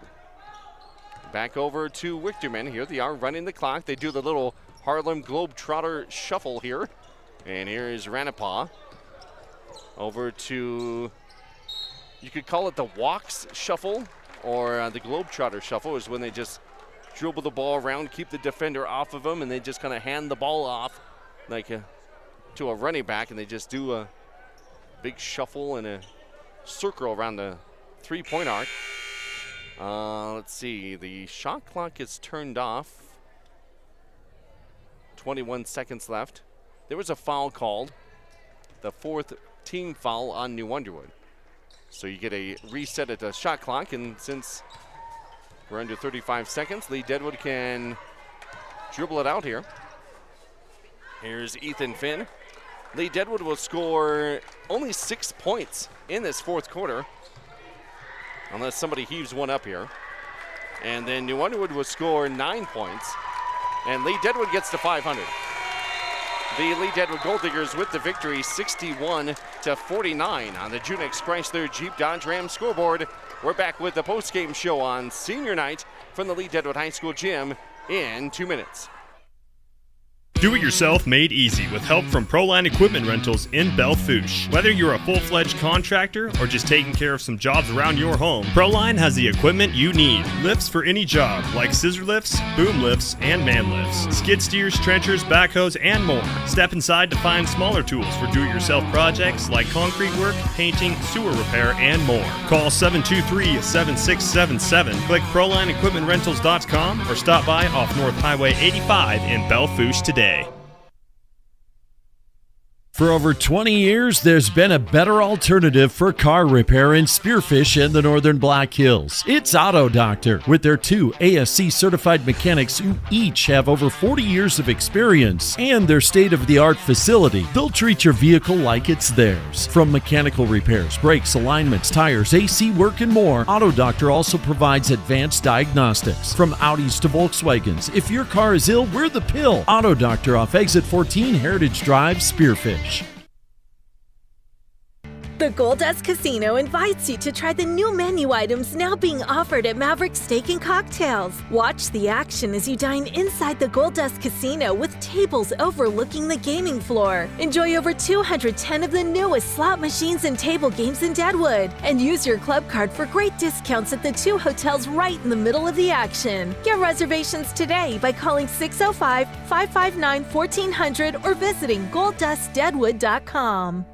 Back over to Wichterman. Here they are running the clock. They do the little Harlem Globetrotter shuffle here. And here is Ranapa. Over to, you could call it the Walks shuffle, or the Globetrotter shuffle is when they just dribble the ball around, keep the defender off of them, and they just kind of hand the ball off like to a running back, and they just do a big shuffle and a circle around the three-point arc. Let's see. The shot clock is turned off. 21 seconds left. There was a foul called. The 4th team foul on New Underwood. So you get a reset at the shot clock, and since we're under 35 seconds, Lead-Deadwood can dribble it out here. Here's Ethan Finn. Lead-Deadwood will score only 6 points in this 4th quarter, unless somebody heaves one up here. And then New Underwood will score 9 points, and Lead-Deadwood gets to 500. The Lead-Deadwood Golddiggers with the victory, 61-49 on the Junix Chrysler Jeep Dodge Ram scoreboard. We're back with the post-game show on senior night from the Lead-Deadwood High School gym in 2 minutes. Do it yourself made easy with help from Proline Equipment Rentals in Bellfouche. Whether you're a full-fledged contractor or just taking care of some jobs around your home, Proline has the equipment you need. Lifts for any job, like scissor lifts, boom lifts, and man lifts. Skid steers, trenchers, backhoes, and more. Step inside to find smaller tools for do-it-yourself projects like concrete work, painting, sewer repair, and more. Call 723-7677, click ProlineEquipmentRentals.com, or stop by off North Highway 85 in Bellfouche today. For over 20 years, there's been a better alternative for car repair in Spearfish and the Northern Black Hills. It's Auto Doctor, with their 2 ASC-certified mechanics who each have over 40 years of experience and their state-of-the-art facility. They'll treat your vehicle like it's theirs. From mechanical repairs, brakes, alignments, tires, AC work, and more, Auto Doctor also provides advanced diagnostics. From Audis to Volkswagens, if your car is ill, we're the pill. Auto Doctor off Exit 14 Heritage Drive, Spearfish. The Goldust Casino invites you to try the new menu items now being offered at Maverick Steak and Cocktails. Watch the action as you dine inside the Goldust Casino with tables overlooking the gaming floor. Enjoy over 210 of the newest slot machines and table games in Deadwood. And use your club card for great discounts at the 2 hotels right in the middle of the action. Get reservations today by calling 605-559-1400 or visiting GoldustDeadwood.com.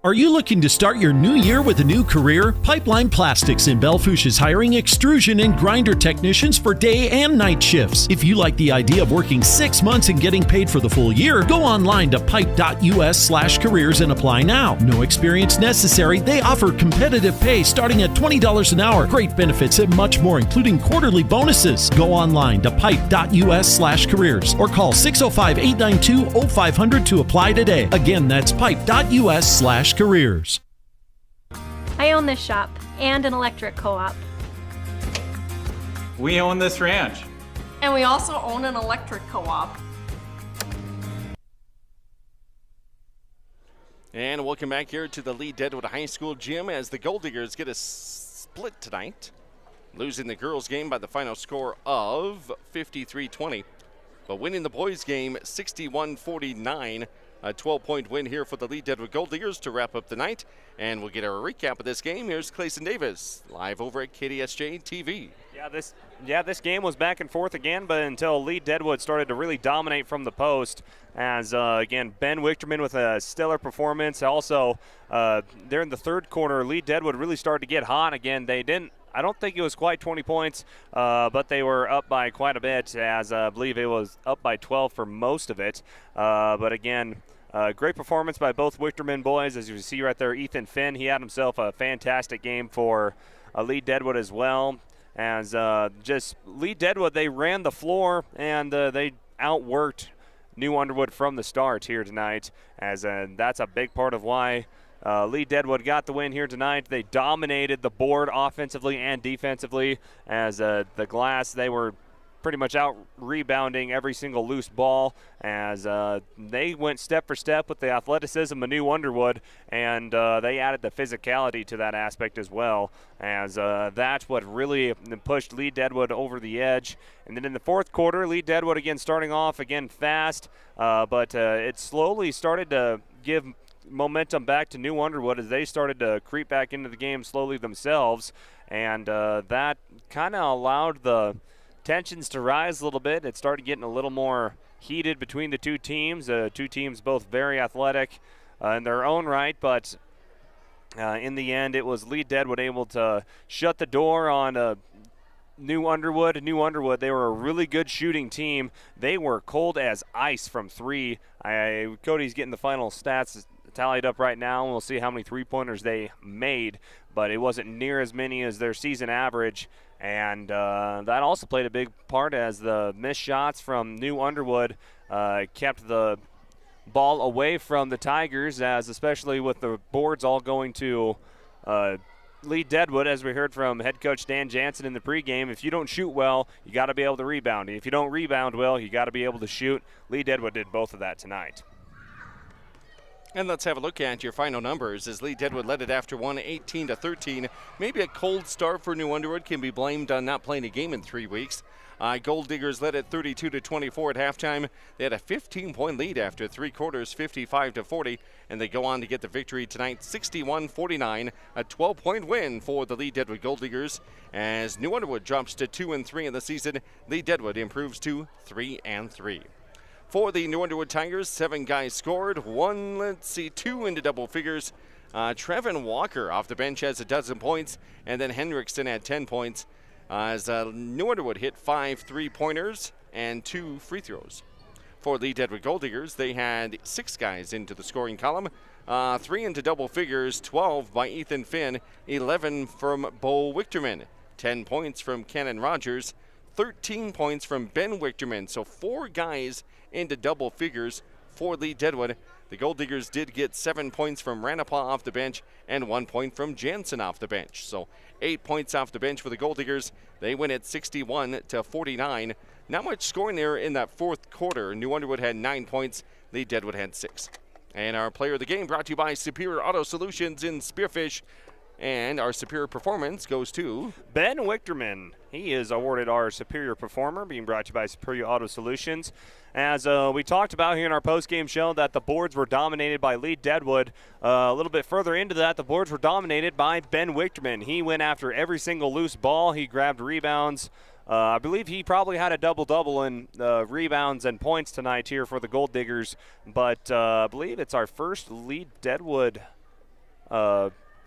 Are you looking to start your new year with a new career? Pipeline Plastics in Bellfouche is hiring extrusion and grinder technicians for day and night shifts. If you like the idea of working 6 months and getting paid for the full year, go online to pipe.us/careers and apply now. No experience necessary. They offer competitive pay starting at $20 an hour, great benefits, and much more, including quarterly bonuses. Go online to pipe.us/careers or call 605-892-0500 to apply today. Again, that's pipe.us/careers. I own this shop and an electric co-op. We own this ranch. And we also own an electric co-op. And welcome back here to the Lead-Deadwood High School gym as the Golddiggers get a split tonight, losing the girls game by the final score of 53-20, but winning the boys game 61-49. A 12-point win here for the Lead-Deadwood Golddiggers to wrap up the night. And we'll get a recap of this game. Here's Clayson Davis, live over at KDSJ-TV. This game was back and forth again, but until Lead-Deadwood started to really dominate from the post, as again Ben Wichterman with a stellar performance. Also, there in the 3rd quarter, Lead-Deadwood really started to get hot again. I don't think it was quite 20 points, but they were up by quite a bit, as I believe it was up by 12 for most of it. But again, great performance by both Wichterman boys. As you see right there, Ethan Finn, he had himself a fantastic game for Lead-Deadwood as well. As just Lead-Deadwood, they ran the floor and they outworked New Underwood from the start here tonight, as that's a big part of why Lead-Deadwood got the win here tonight. They dominated the board offensively and defensively, as the glass, they were pretty much out rebounding every single loose ball, as they went step for step with the athleticism of New Underwood, and they added the physicality to that aspect as well, as that's what really pushed Lead-Deadwood over the edge. And then in the 4th quarter, Lead-Deadwood again starting off again fast, but it slowly started to give momentum back to New Underwood as they started to creep back into the game slowly themselves, and that kind of allowed the tensions to rise a little bit. It started getting a little more heated between the two teams. Two teams both very athletic in their own right, but In the end, it was Lead-Deadwood able to shut the door on New Underwood. New Underwood, they were a really good shooting team. They were cold as ice from three. Cody's getting the final stats tallied up right now, and we'll see how many three-pointers they made, but it wasn't near as many as their season average, and that also played a big part as the missed shots from New Underwood kept the ball away from the Tigers, as especially with the boards all going to Lead-Deadwood, as we heard from head coach Dan Jansen in the pregame. If you don't shoot well, you got to be able to rebound. And if you don't rebound well, you got to be able to shoot. Lead-Deadwood did both of that tonight. And let's have a look at your final numbers as Lead-Deadwood led it after one, 18-13. Maybe a cold start for New Underwood can be blamed on not playing a game in 3 weeks. Golddiggers led at 32-24 at halftime. They had a 15-point lead after 3 quarters, 55-40, and they go on to get the victory tonight, 61-49, a 12-point win for the Lead-Deadwood Golddiggers. As New Underwood drops to 2-3 in the season, Lead-Deadwood improves to 3-3. For the New Underwood Tigers, 7 guys scored, 2 into double figures. Trevin Walker off the bench has 12 points, and then Hendrickson had 10 points. As New Underwood hit 5 3-pointers and 2 free throws. For Lead-Deadwood Golddiggers, they had 6 guys into the scoring column, 3 into double figures, 12 by Ethan Finn, 11 from Bo Wichterman, 10 points from Cannon Rogers, 13 points from Ben Wichterman. So 4 guys into double figures for Lead-Deadwood. The Golddiggers did get 7 points from Ranapa off the bench and 1 point from Jansen off the bench. So 8 points off the bench for the Golddiggers. They win at 61-49. Not much scoring there in that fourth quarter. New Underwood had 9 points. Lead-Deadwood had 6. And our player of the game brought to you by Superior Auto Solutions in Spearfish. And our superior performance goes to Ben Wichterman. He is awarded our superior performer, being brought to you by Superior Auto Solutions. As we talked about here in our post-game show, that the boards were dominated by Lead-Deadwood. A little bit further into that, the boards were dominated by Ben Wichterman. He went after every single loose ball. He grabbed rebounds. I believe he probably had a double-double in rebounds and points tonight here for the Golddiggers. But I believe it's our first Lead-Deadwood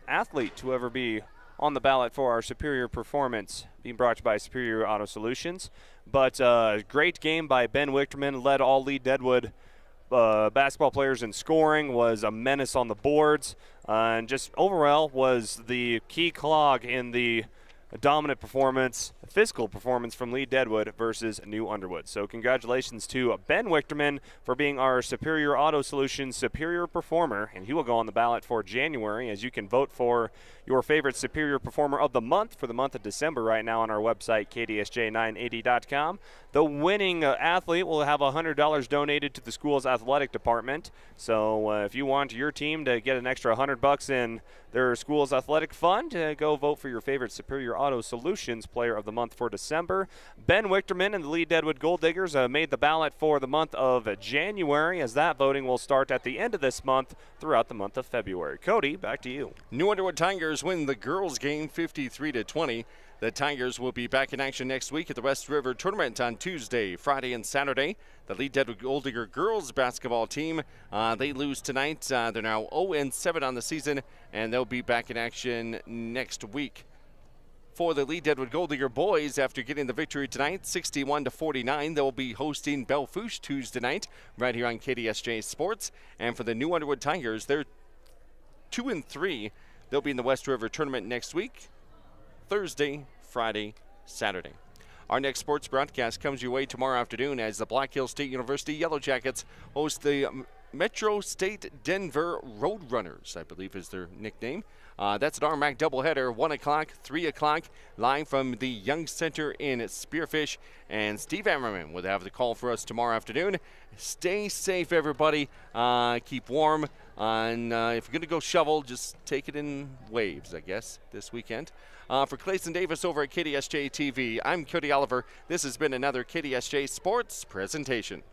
athlete to ever be on the ballot for our superior performance, being brought to you by Superior Auto Solutions. But great game by Ben Wichterman, led all Lead-Deadwood basketball players in scoring, was a menace on the boards, and just overall was the key clog in the dominant performance, physical performance from Lead-Deadwood versus New Underwood. So congratulations to Ben Wichterman for being our Superior Auto Solutions Superior Performer, and he will go on the ballot for January, as you can vote for your favorite Superior Performer of the month for the month of December right now on our website, KDSJ980.com. The winning athlete will have $100 donated to the school's athletic department. So if you want your team to get an extra $100 in their school's athletic fund, go vote for your favorite Superior Auto Solutions Player of the Month for December. Ben Wichterman and the Lead-Deadwood Golddiggers made the ballot for the month of January, as that voting will start at the end of this month throughout the month of February. Cody, back to you. New Underwood Tigers win the girls' game 53-20. The Tigers will be back in action next week at the West River Tournament on Tuesday, Friday, and Saturday. The Lead-Deadwood Golddigger girls basketball team, they lose tonight. They're now 0-7 on the season, and they'll be back in action next week. For the Lead-Deadwood Golddigger boys, after getting the victory tonight, 61-49, they'll be hosting Bellefouche Tuesday night right here on KDSJ Sports. And for the New Underwood Tigers, they're 2-3. They'll be in the West River Tournament next week, Thursday, Friday, Saturday. Our next sports broadcast comes your way tomorrow afternoon as the Black Hills State University Yellow Jackets host the Metro State Denver Roadrunners, I believe is their nickname. That's an RMAC doubleheader, 1 o'clock, 3 o'clock, live from the Young Center in Spearfish. And Steve Ammerman will have the call for us tomorrow afternoon. Stay safe, everybody. Keep warm. And if you're going to go shovel, just take it in waves, I guess, this weekend. For Clayson Davis over at KDSJ-TV, I'm Cody Oliver. This has been another KDSJ Sports presentation.